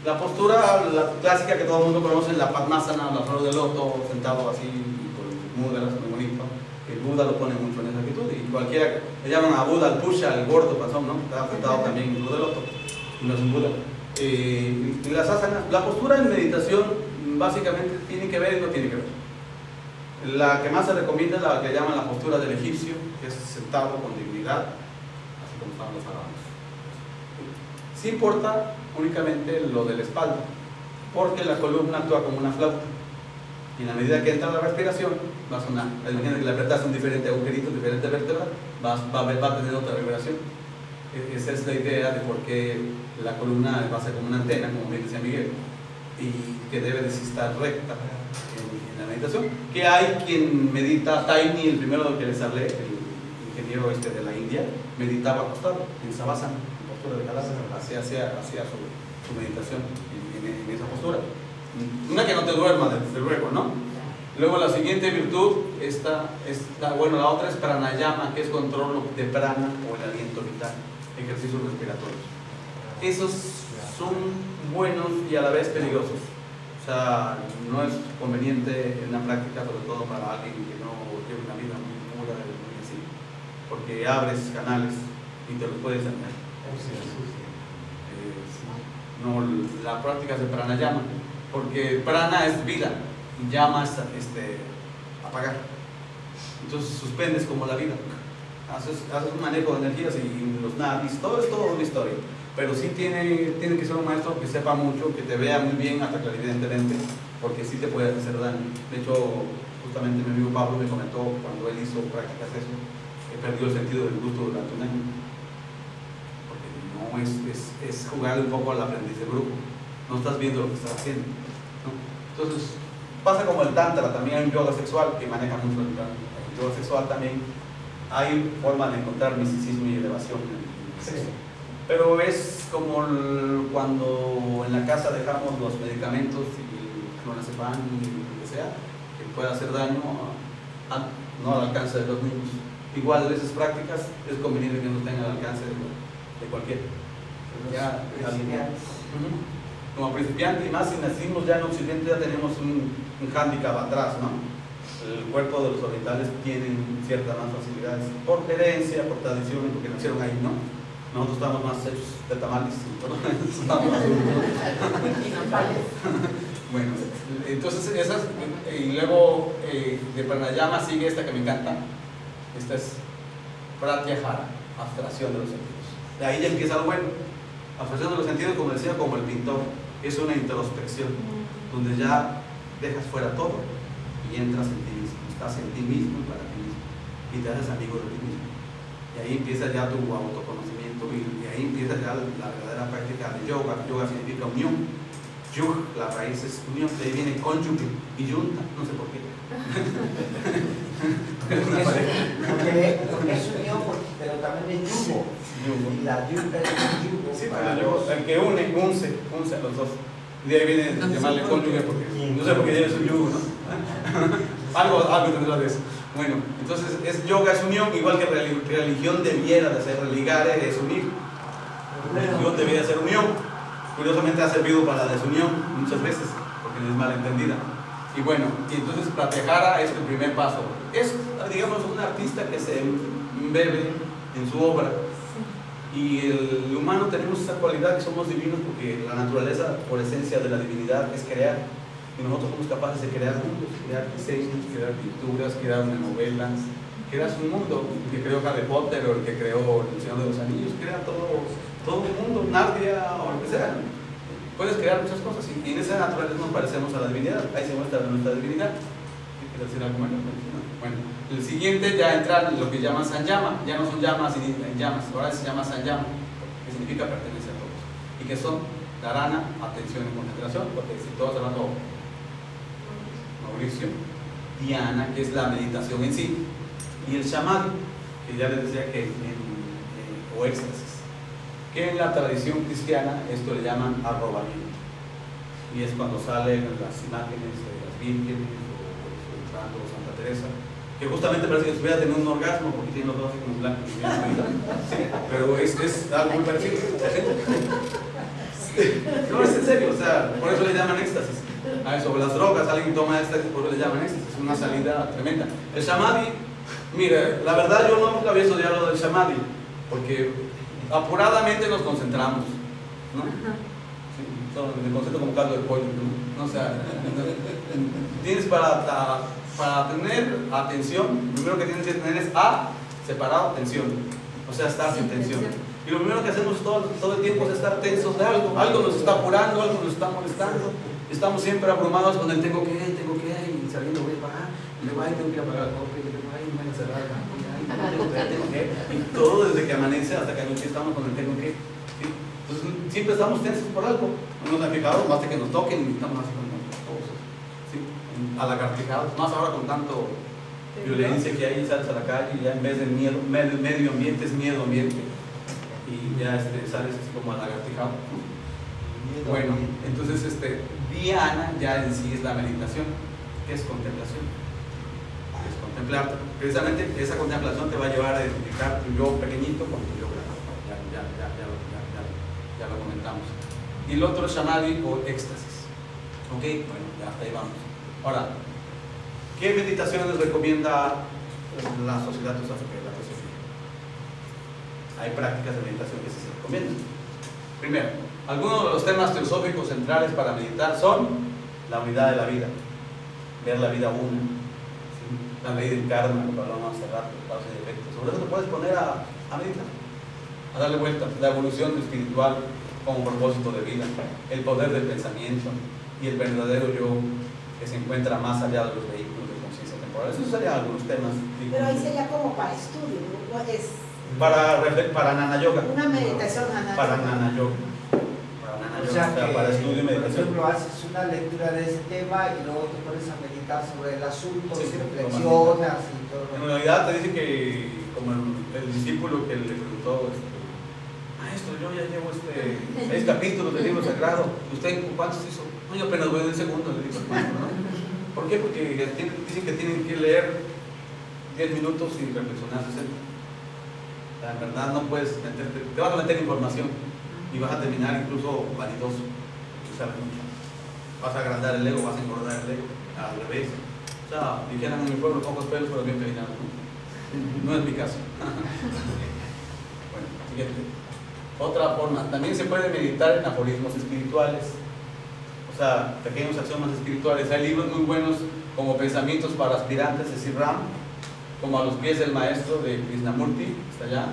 La postura, la clásica que todo el mundo conoce, la Padmasana, la flor de loto, sentado así, con múdgaras, muy bonito. El Buda lo pone mucho en esa actitud, y cualquiera, le llaman a Buda al Pusha, el gordo panzón, ¿no? Está sentado también en flor de loto, y no es un Buda. Y las asanas, la postura en meditación básicamente tiene que ver y no tiene que ver. La que más se recomienda es la que llaman la postura del egipcio, que es sentado con dignidad, así como están los faraones. Sí importa únicamente lo de la espalda, porque la columna actúa como una flauta. Y en la medida que entra la respiración, va a sonar. Imagínate que le apretas un diferente agujerito, diferente vértebra, va a tener otra vibración. Esa es la idea de por qué la columna va a ser como una antena, como bien decía Miguel, y que debe de estar recta en la meditación. Que hay quien medita, Taini, el primero que les hablé, el ingeniero de la India, meditaba acostado, en Savasana, en postura de cadáver, hacía su meditación en esa postura. Una que no te duerma, desde luego, ¿no? Luego la siguiente virtud, la otra es pranayama, que es control de prana o el aliento vital, ejercicios respiratorios. Esos son buenos y a la vez peligrosos. O sea, no es conveniente en la práctica, sobre todo para alguien que no tiene una vida muy pura y muy así, porque abres canales y te los puedes dañar. No, la práctica es de pranayama, porque prana es vida y llama es apagar. Entonces suspendes como la vida, haces un manejo de energías y los nadis, todo es toda una historia. Pero sí tiene que ser un maestro que sepa mucho, que te vea muy bien hasta clarividentemente, porque sí te puede hacer daño. De hecho, justamente mi amigo Pablo me comentó cuando él hizo prácticas eso, que perdió el sentido del gusto durante un año. Porque no es jugar un poco al aprendiz de grupo, no estás viendo lo que estás haciendo, ¿no? Entonces, pasa como el Tantra, también hay un yoga sexual que maneja mucho el yoga sexual también. Hay forma de encontrar misticismo y elevación en el sexo. Pero es como cuando en la casa dejamos los medicamentos y el clonazepam y lo que sea, que puede hacer daño no al alcance de los niños. Igual esas prácticas es conveniente que no tengan al alcance de cualquiera. Como principiante, y más si nacimos ya en Occidente, ya tenemos un hándicap atrás, ¿no? El cuerpo de los orientales tienen ciertas más facilidades por herencia, por tradición, porque nacieron ahí, ¿no? Nosotros estamos más hechos de tamales, Bueno, entonces esas, y luego de pranayama sigue esta que me encanta. Esta es pratyahara, abstracción de los sentidos. De ahí ya empieza lo bueno. Abstracción de los sentidos, como decía, como el pintor, es una introspección, donde ya dejas fuera todo y entras en ti mismo, estás en ti mismo y para ti mismo, y te haces amigo de ti mismo. Y ahí empieza ya tu autoconocimiento, y ahí empieza ya la verdadera práctica de yoga. Yoga significa unión. Yug, la raíz es unión, de ahí viene cónyuge y yunta, no sé por qué. Porque es unión, pero también es yugo. Y la yunta es yugo. Sí, el que unce a los dos. Y de ahí viene llamarle cónyuge, porque no sé por qué es un yugo, ¿no? algo tendrá de eso. Bueno, entonces yoga es unión, igual que religión debiera de ser, religar es unir. Religión debiera ser unión. Curiosamente ha servido para la desunión muchas veces, porque es malentendida. Y bueno, y entonces Pratyahara es el primer paso. Es, digamos, un artista que se embebe en su obra. Y el humano tenemos esa cualidad que somos divinos, porque la naturaleza, por esencia de la divinidad, es crear. Y nosotros somos capaces de crear mundos, crear diseños, crear pinturas, crear una novela, crear un mundo. El que creó Harry Potter o el que creó El Señor de los Anillos, crea todo un mundo, Narnia o lo que sea. Puedes crear muchas cosas y en esa naturaleza nos parecemos a la divinidad. Ahí se muestra nuestra divinidad. ¿Quieres decir algo más? Bueno, el siguiente ya entra en lo que llaman Sanyama. Ya no son llamas y llamas, ahora se llama Sanyama, que significa pertenecer a todos. Y que son dharana, atención y concentración, porque si todos hablando Mauricio, Dhyana, que es la meditación en sí, y el Samadhi, que ya les decía que o éxtasis, que en la tradición cristiana esto le llaman arrobamiento, y es cuando salen las imágenes de las vírgenes o Santa Teresa, que justamente parece que estuviera teniendo un orgasmo porque tiene los dos así como blancos, sí, pero es algo muy parecido. No, es en serio, o sea, por eso le llaman éxtasis. Sobre las drogas, alguien toma éxtasis, por eso le llaman éxtasis, es una salida tremenda. El Samadhi, mira, la verdad yo nunca había estudiado lo del Samadhi, porque apuradamente nos concentramos, ¿no? Sí, me concentro como caldo de pollo, ¿no? O sea, tienes para para tener atención, lo primero que tienes que tener es A, separado, tensión. O sea, estar sin tensión. Y lo primero que hacemos todo el tiempo es estar tensos de algo. Algo nos está apurando, algo nos está molestando. Estamos siempre abrumados con el tengo que, y saliendo voy a pagar. Y luego, tengo que apagar el cofre, y luego, me van a cerrar el banco, tengo que. Y todo desde que amanece hasta que anoche estamos con el tengo que. ¿Sí? Entonces, siempre estamos tensos por algo. No nos han fijado, basta que nos toquen y estamos así como todos, ¿sí? Alagartijados. Más ahora con tanto violencia que hay, sales a la calle y ya en vez de miedo, medio ambiente es miedo ambiente. Y ya sales así como alagartijado. Bueno, entonces Diana ya en sí es la meditación, que es contemplación. Es contemplar. Precisamente esa contemplación te va a llevar a identificar tu yo pequeñito con tu yo grande. Ya lo comentamos. Y el otro es samadhi o éxtasis. Ok, bueno, ya hasta ahí vamos. Ahora, ¿qué meditaciones recomienda la Sociedad Teosófica de la Teosofía? Hay prácticas de meditación que sí se recomiendan. Primero, algunos de los temas teosóficos centrales para meditar son la unidad de la vida, ver la vida una, ¿sí? La ley del karma, lo que hablamos hace rato, causa y efecto. Sobre eso te puedes poner a meditar, a darle vuelta. La evolución espiritual como propósito de vida, el poder del pensamiento y el verdadero yo que se encuentra más allá de los vehículos de conciencia temporal. Esos serían algunos temas. Pero ahí sería como para estudio, ¿no? Es para Nana Yoga. una meditación para Nana Yoga. O sea, que, para estudio y meditación. por ejemplo, haces una lectura de ese tema y luego te pones a meditar sobre el asunto, Sí, reflexionas y todo. En realidad te dice que, como el discípulo que le preguntó, maestro, yo ya llevo 6 capítulos del libro sagrado, ¿usted cuántos hizo? No, yo apenas voy en el segundo, le digo al maestro, ¿no? ¿Por qué? Porque dicen que tienen que leer 10 minutos y reflexionar 60. O sea, en verdad no puedes meterte, te vas a meter información y vas a terminar incluso vanidoso, vas a agrandar el ego, vas a engordar el ego, al revés. O sea, dijeran en mi pueblo pocos pelos pero bien peinados, ¿no? No es mi caso. Bueno, siguiente. Otra forma, también se puede meditar en aforismos espirituales, o sea, pequeños axiomas espirituales. Hay libros muy buenos como Pensamientos para Aspirantes de Sri Ram, como A los pies del maestro de Krishnamurti, está allá,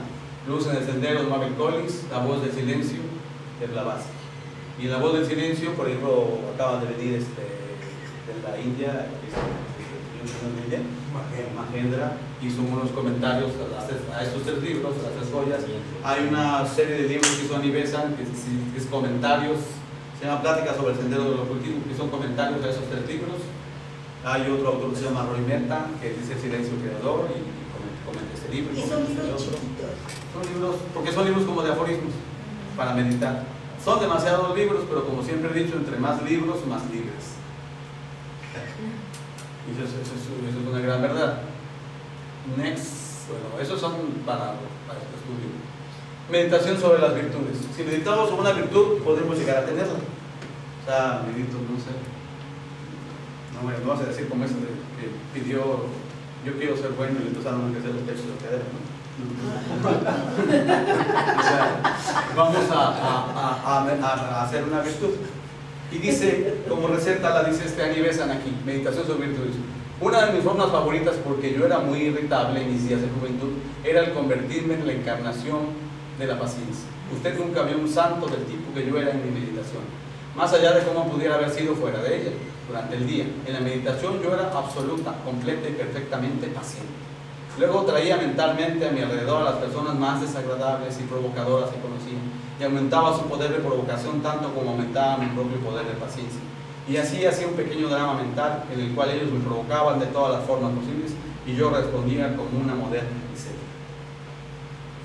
Luz en el sendero de Mabel Collins, La voz del silencio de Blavatsky. Y La voz del silencio, por ejemplo, acaba de venir de la India, Mahendra, hizo unos comentarios a estos 3 libros, a las 3 joyas. Hay una serie de libros que hizo Anibesan, que es comentarios, se llama Pláticas sobre el sendero del ocultismo, que son comentarios a esos 3 libros. Hay otro autor que se llama Roy Mehta, que dice El silencio creador, y comenta este libro. Y son libros chiquitos. Son libros, porque son libros como de aforismos, para meditar. Son demasiados libros, pero como siempre he dicho, entre más libros, más libres. Y eso es una gran verdad. Next, bueno, esos son para este estudio. Meditación sobre las virtudes. Si meditamos sobre una virtud, podremos llegar a tenerla. O sea, medito, no sé. No vas a decir como eso de que pidió, yo quiero ser bueno y entonces no que hacer los pechos de cadera, ¿no? O sea, vamos a hacer una virtud. Y dice, como receta la dice Anibesan aquí, meditación sobre virtudes. Una de mis formas favoritas, porque yo era muy irritable en mis días de juventud, era el convertirme en la encarnación de la paciencia. Usted nunca vio un santo del tipo que yo era en mi meditación, más allá de cómo pudiera haber sido fuera de ella, durante el día. En la meditación yo era absoluta, completa y perfectamente paciente. Luego traía mentalmente a mi alrededor a las personas más desagradables y provocadoras que conocía, y aumentaba su poder de provocación tanto como aumentaba mi propio poder de paciencia. Y así hacía un pequeño drama mental en el cual ellos me provocaban de todas las formas posibles y yo respondía como una moderna Griselda.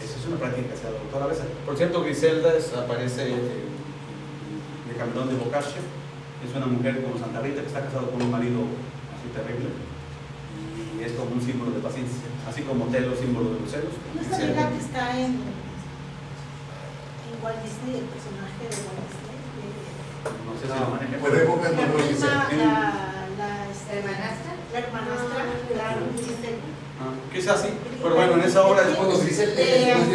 Esa es una práctica que hace la doctora Besa. Por cierto, Griselda aparece de Camerón de Boccaccio. Es una mujer como Santa Rita que está casada con un marido así terrible y es como un símbolo de paciencia, así como Telo, símbolo de los celos. ¿No está bien la que está en Walt Disney, el personaje de Walt Disney? No sé si lo maneja. Por época no lo hice. La hermanastra, claro, Quizás sí, pero bueno, en esa obra después Bueno, dice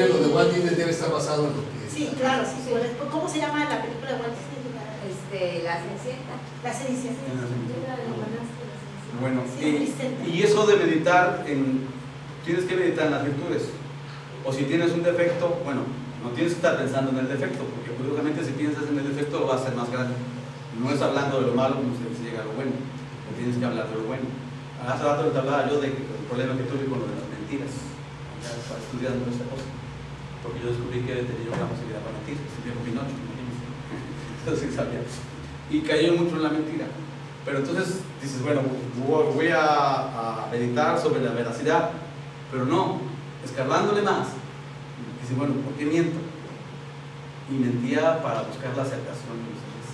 lo de Walt Disney debe estar basado en lo que... Sí, claro, sí. ¿Cómo se llama la película de Walt Disney? La Cenicienta. La Cenicienta. Bueno, Sí, Vicente. y eso de meditar, tienes que meditar en las virtudes. O si tienes un defecto, bueno, no tienes que estar pensando en el defecto, porque curiosamente si piensas en el defecto lo vas a hacer más grande. No es hablando de lo malo como se llega a lo bueno, o tienes que hablar de lo bueno. Hace rato te hablaba yo del problema que tuve con lo de las mentiras, ya estaba estudiando esta cosa, porque yo descubrí que tenía una posibilidad para mentir, estudié con Pinocho, imagínense. Entonces sabía. Y cayó mucho en la mentira. Pero entonces dices, bueno, voy a meditar sobre la veracidad, pero no, escarbándole más. Dices, bueno, ¿por qué miento? Y mentía para buscar la aceptación de los demás.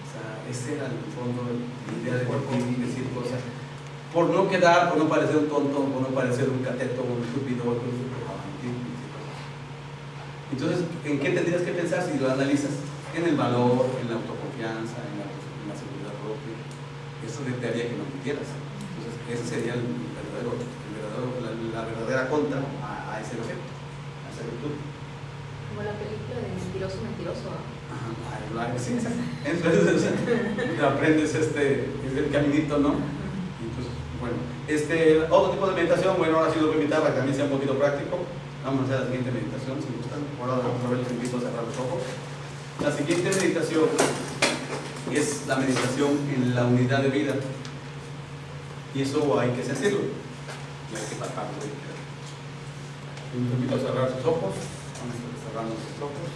O sea, ese era en el fondo la idea de mentir y decir cosas. Por no quedar, por no parecer un tonto, por no parecer un cateto o un estúpido, o mentir. Entonces, ¿en qué tendrías que pensar si lo analizas? En el valor, en la autoconfianza, en la seguridad propia. Eso te haría que no mintieras. Entonces, ese sería la verdadera contra a ese defecto, a esa virtud. Como la película de Mentiroso, Mentiroso, ¿no? Ajá, sí. Entonces, aprendes el caminito, ¿no? Y pues, bueno, otro tipo de meditación, bueno, ahora sí los voy a invitar para que también sea un poquito práctico. Vamos a hacer la siguiente meditación, si gustan. Ahora otra vez los invito a cerrar los ojos. La siguiente meditación es la meditación en la unidad de vida. Y eso hay que sentirlo. Y hay que palparlo. Los invito a cerrar sus ojos. Vamos a cerrar nuestros ojos.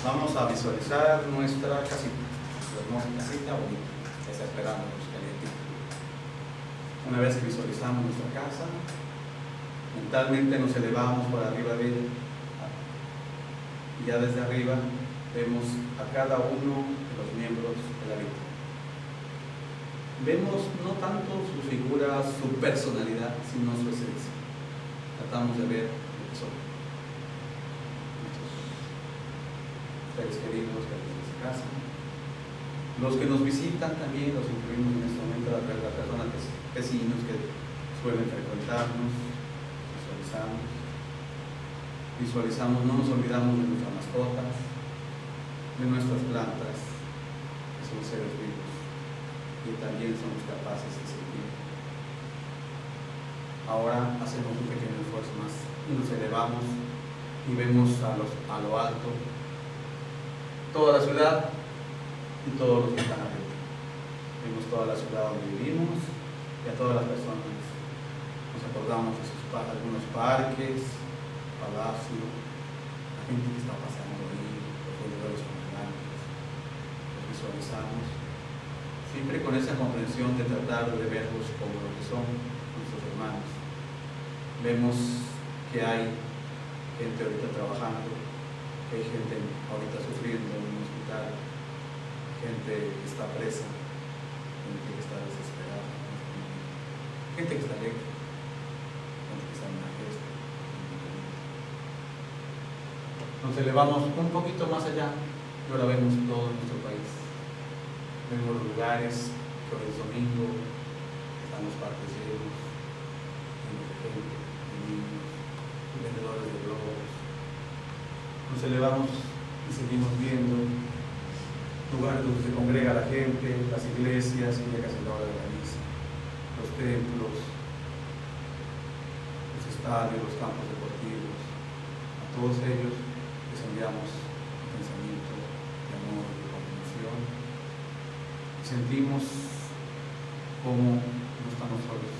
Vamos a visualizar nuestra casita. Nuestra hermosa casita bonita, que está esperándonos calientita. Una vez que visualizamos nuestra casa, mentalmente nos elevamos por arriba de ella. Y ya desde arriba vemos a cada uno de los miembros de la vida. Vemos no tanto su figura, su personalidad, sino su esencia. Tratamos de ver lo que son. Nuestros seres queridos que viven en esa casa. Los que nos visitan también los incluimos en este momento, las personas, vecinos que suelen frecuentarnos. Visualizamos, no nos olvidamos de nuestras mascotas, de nuestras plantas, que son seres vivos y también somos capaces de sentir. Ahora hacemos un pequeño esfuerzo más y nos elevamos y vemos a lo alto toda la ciudad y todos los que están arriba. Vemos toda la ciudad donde vivimos y a todas las personas. Nos acordamos de algunos parques, palacio, la gente que está pasando ahí, los vendedores ambulantes, los visualizamos, siempre con esa comprensión de tratar de verlos como lo que son nuestros hermanos. Vemos que hay gente ahorita trabajando, que hay gente ahorita sufriendo en un hospital, gente que está presa, gente que está desesperada, gente que está alegre, gente que está en una fiesta. Nos elevamos un poquito más allá y ahora vemos todo nuestro país. Vemos los lugares que hoy es domingo, están los parques llenos, llenos de gente, de niños, vendedores de globos. Nos elevamos y seguimos viendo lugares donde se congrega la gente, las iglesias, que ya casi la hora de la misa, los templos, los estadios, los campos deportivos. A todos ellos les enviamos un pensamiento de amor y de comprensión. Sentimos cómo no estamos solos.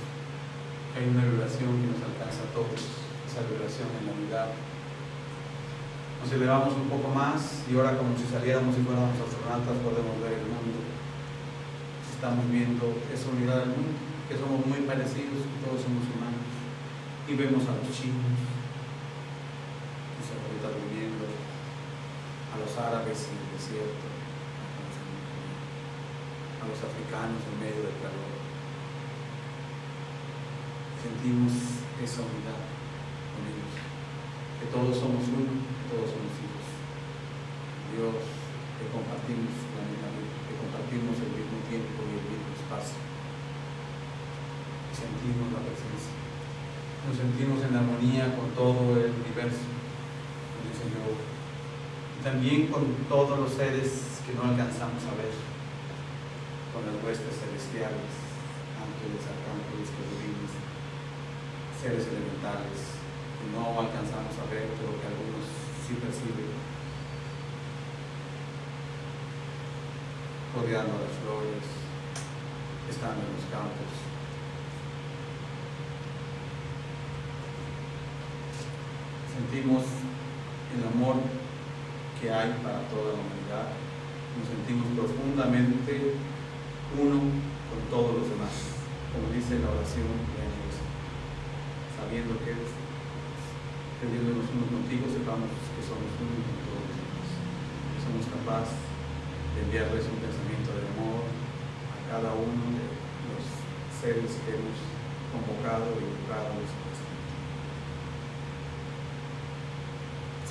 Hay una vibración que nos alcanza a todos, esa vibración en la unidad. Nos elevamos un poco más y ahora como si saliéramos y fuéramos astronautas podemos ver el mundo. Estamos viendo esa unidad del mundo, que somos muy parecidos, que todos somos humanos. Y vemos a los chinos, los ahorita durmiendo, a los árabes en el desierto, a los africanos en medio del calor. Sentimos esa unidad con ellos, que todos somos uno, que todos somos hijos. Dios, que compartimos la misma vida, que compartimos el mismo tiempo y el mismo espacio. Sentimos la presencia. Nos sentimos en armonía con todo el universo, como dice yo, y también con todos los seres que no alcanzamos a ver, con las huestes celestiales, ángeles, arcángeles, querubines, seres elementales que no alcanzamos a ver, pero que algunos sí perciben, rodeando las flores, estando en los campos. Sentimos el amor que hay para toda la humanidad, nos sentimos profundamente uno con todos los demás, como dice la oración de Ángeles, sabiendo que creyéndonos unos contigo, sepamos que somos uno con todos los demás, que somos capaces de enviarles un pensamiento de amor a cada uno de los seres que hemos convocado y educado.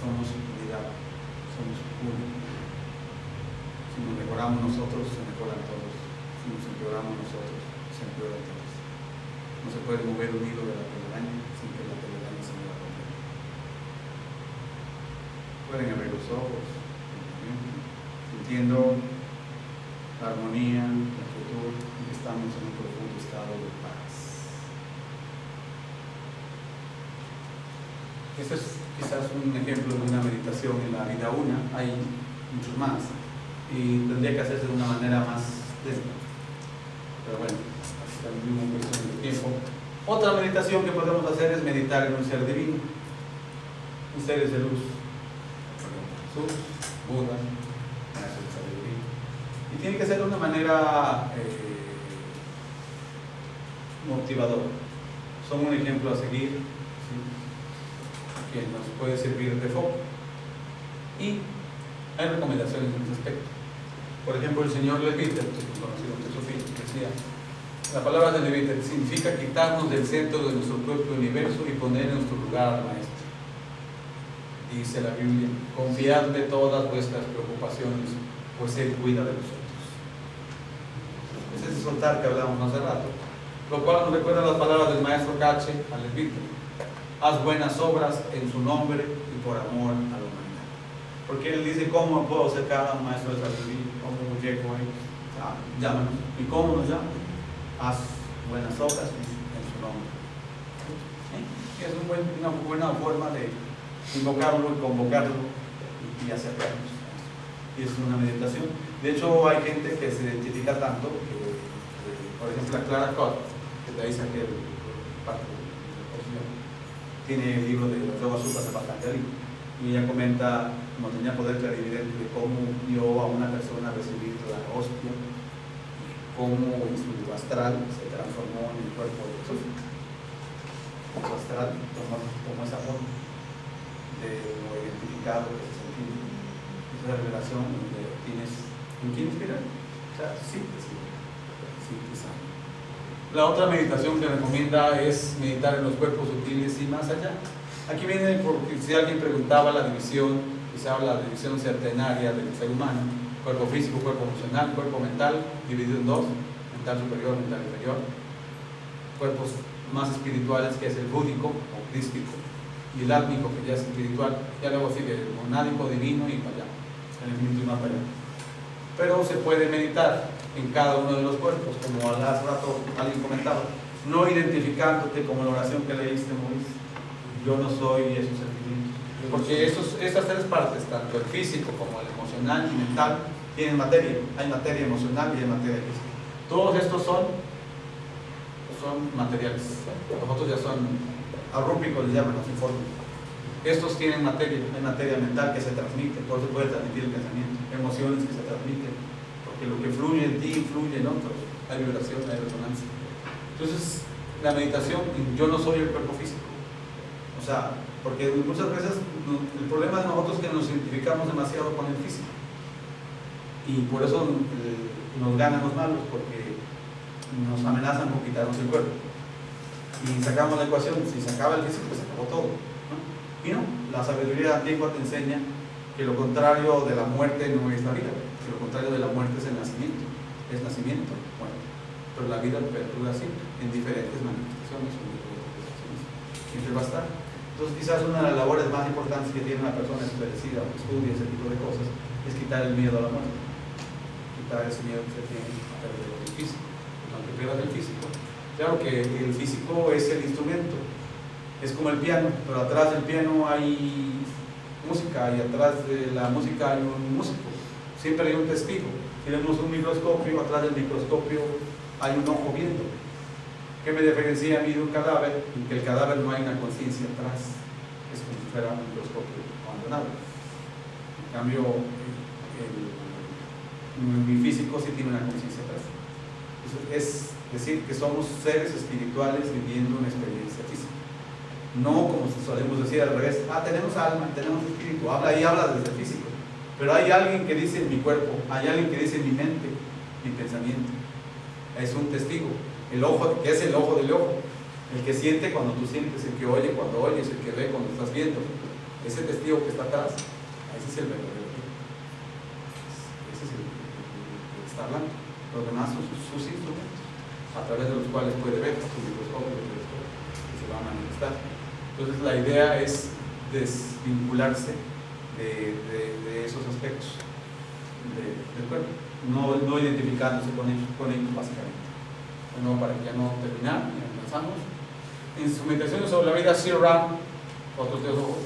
Somos unidad, somos uno. Si nos mejoramos nosotros, se mejoran todos. Si nos empeoramos nosotros, se empeoran todos. No se puede mover un hilo de la telaraña sin que la telaraña se mueva con él. Pueden abrir los ojos, sintiendo la armonía, la quietud, y que estamos en un profundo estado de paz. Este es quizás un ejemplo de una meditación en la vida una, hay muchos más, y tendría que hacerse de una manera más lenta. Pero bueno, hasta el mismo cuestión del tiempo. Otra meditación que podemos hacer es meditar en un ser divino, un seres de luz, Jesús, Buda, maestro de sabiduría. Y tiene que ser de una manera motivadora. Son un ejemplo a seguir, ¿sí?, que nos puede servir de foco. Y hay recomendaciones en ese aspecto. Por ejemplo, el señor Levitel, conocido filosofía, decía: la palabra de Levitel significa quitarnos del centro de nuestro propio universo y poner en nuestro lugar al maestro. Dice la Biblia: confiadle todas vuestras preocupaciones, pues Él cuida de vosotros. Ese es el soltar que hablábamos hace rato, lo cual nos recuerda las palabras del maestro Cache al Levitel: haz buenas obras en su nombre y por amor a la humanidad. Porque él dice: ¿cómo puedo acercar a un maestro de sabiduría? ¿Cómo llego ahí? Llámanos. ¿Y cómo nos llaman? Haz buenas obras en su nombre. ¿Sí? Es una buena forma de invocarlo y convocarlo y acercarnos. Y es una meditación. De hecho, hay gente que se identifica tanto que, por ejemplo, la Clara Cott, que de ahí saqué parte de la posición, tiene el libro de los Yoga Sutras de Patanjali, y ella comenta, como tenía poder clarividente, de cómo dio a una persona a recibir la hostia, cómo en su astral se transformó en el cuerpo de Jesús. Su astral tomó esa forma de lo identificado que se sentía. Es una revelación donde tienes en quién inspirar. O sea, sí, te sabe. La otra meditación que recomienda es meditar en los cuerpos sutiles y más allá. Aquí viene, porque si alguien preguntaba la división, y se habla de la división centenaria del ser humano: cuerpo físico, cuerpo emocional, cuerpo mental, dividido en dos: mental superior, mental inferior. Cuerpos más espirituales, que es el búdico o crístico, y el átmico, que ya es espiritual. Ya luego sigue el monádico, divino y para allá, el infinito y más para allá. Pero se puede meditar en cada uno de los cuerpos, como hace rato alguien comentaba, no identificándote como la oración que leíste, Mauricio: yo no soy esos sentimientos. Porque esas tres partes, tanto el físico como el emocional y mental, tienen materia. Hay materia emocional y hay materia física. Todos estos son materiales. Los otros ya son arrúpicos, les llaman, así forman. Estos tienen materia, hay materia mental que se transmite, por eso puede transmitir el pensamiento, emociones que se transmiten, porque lo que fluye en ti influye en otros, hay vibración, hay resonancia. Entonces, la meditación, yo no soy el cuerpo físico. O sea, porque muchas veces el problema de nosotros es que nos identificamos demasiado con el físico, y por eso nos ganan los malos, porque nos amenazan con quitarnos el cuerpo. Y sacamos la ecuación: si se acaba el físico, se acabó todo, ¿no? Y no, la sabiduría antigua te enseña que lo contrario de la muerte no es la vida, que lo contrario de la muerte es el nacimiento. Es nacimiento, muerte. Pero la vida perdura siempre, en diferentes manifestaciones, siempre va a estar. Entonces, quizás una de las labores más importantes que tiene una persona esclarecida o que estudia ese tipo de cosas es quitar el miedo a la muerte, quitar ese miedo que se tiene a perder lo físico. Porque aunque pierdas el físico. Claro que el físico es el instrumento, es como el piano, pero atrás del piano hay música y atrás de la música hay un músico, siempre hay un testigo. Tenemos un microscopio, atrás del microscopio hay un ojo viendo. ¿Qué me diferencia a mí de un cadáver? En que el cadáver no hay una conciencia atrás, es como si fuera un microscopio abandonado. En cambio, mi físico sí tiene una conciencia atrás. Eso es decir, que somos seres espirituales viviendo una experiencia física. No como solemos decir al revés, tenemos alma, tenemos espíritu, habla desde el físico. Pero hay alguien que dice en mi cuerpo, hay alguien que dice en mi mente, mi pensamiento. Es un testigo, el ojo, que es el ojo del ojo, el que siente cuando tú sientes, el que oye cuando oyes, el que ve cuando estás viendo. Ese testigo que está atrás, ese es el verdadero. Ese es el que está hablando. Los demás son sus instrumentos, a través de los cuales puede ver su microscopio, que se va a manifestar. Entonces la idea es desvincularse de esos aspectos del cuerpo, no identificándose con ellos básicamente. Bueno, para que ya no terminar, ya empezamos. En sus meditaciones sobre la vida, Sri Ram, otro teólogo,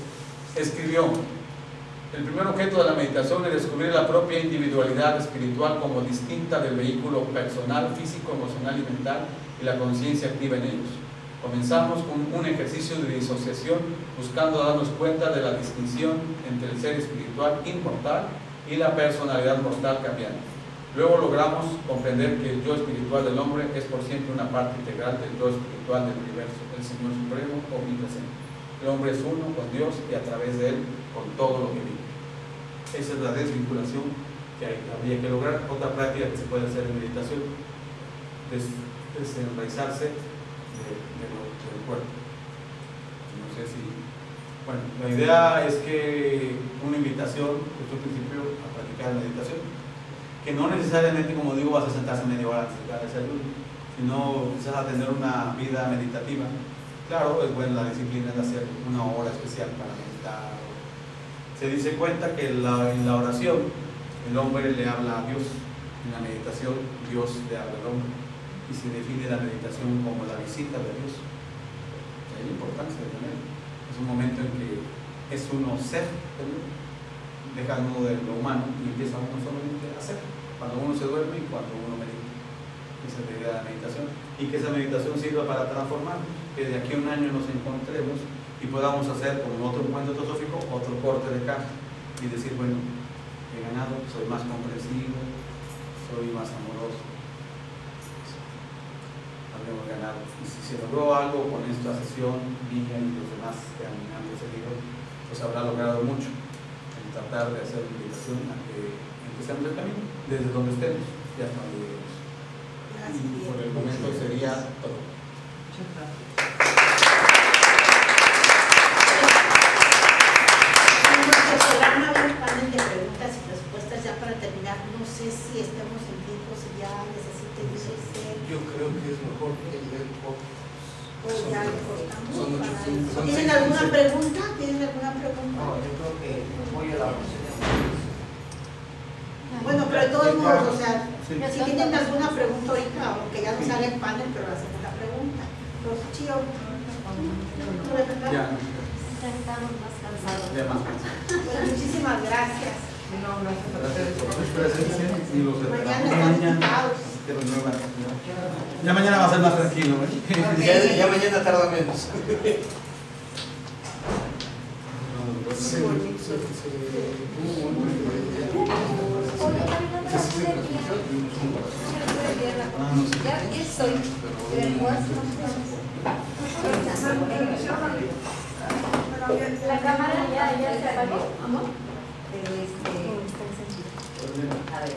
escribió: el primer objeto de la meditación es descubrir la propia individualidad espiritual como distinta del vehículo personal, físico, emocional y mental, y la conciencia activa en ellos. Comenzamos con un ejercicio de disociación, buscando darnos cuenta de la distinción entre el ser espiritual inmortal y la personalidad mortal cambiante. Luego logramos comprender que el yo espiritual del hombre es por siempre una parte integral del yo espiritual del universo, el Señor Supremo, omnipresente. El hombre es uno con Dios y a través de Él con todo lo que vive. Esa es la desvinculación que habría que lograr. Otra práctica que se puede hacer en meditación es desenraizarse del cuerpo. No sé si... Bueno, la idea es que una invitación, desde el principio, a practicar meditación, que no necesariamente, como digo, vas a sentarse media hora antes de dar desayuno, sino quizás a tener una vida meditativa. Claro, es buena la disciplina de hacer una hora especial para meditar. Se dice cuenta que en la oración el hombre le habla a Dios, en la meditación Dios le habla al hombre, y se define la meditación como la visita de Dios. Hay importancia de tener. Es un momento en que es uno ser, deja uno de lo humano y empieza uno solamente a ser, cuando uno se duerme y cuando uno medita. Esa es la idea de la meditación, y que esa meditación sirva para transformar, que de aquí a un año nos encontremos y podamos hacer, como en otro momento filosófico, otro corte de caja y decir, bueno, he ganado, soy más comprensivo, soy más amoroso, habíamos ganado. Y si se logró algo con esta sesión, Mía y los demás que han seguido, pues habrá logrado mucho en tratar de hacer meditación a que empecemos el camino desde donde estemos y hasta donde lleguemos. Y por el momento sería todo. Muchas gracias. Programa un panel de preguntas y respuestas ya para terminar. No sé si estemos en tiempo, si ya necesite decir. Yo creo que es mejor que el Pues ya le cortamos. Son 800. ¿Tienen alguna pregunta? ¿Tienen alguna pregunta? No, yo creo que apoyo la moción. Bueno, pero de todos modos, o sea, Sí. si tienen alguna pregunta ahorita, aunque ya no sale el panel, pero la segunda pregunta. Los chicos, Ya, Estamos más cansados. ya más. Pues muchísimas gracias. No, gracias a Gracias ustedes. por su presencia y los Mañana esperamos están invitados. que renuevan. Ya mañana va a ser más tranquilo, ¿eh? Ya mañana tarda menos. Sí, bonito. Oye, Carla, no sé bien. Ya estoy. La cámara ya se apagó, amor. A ver.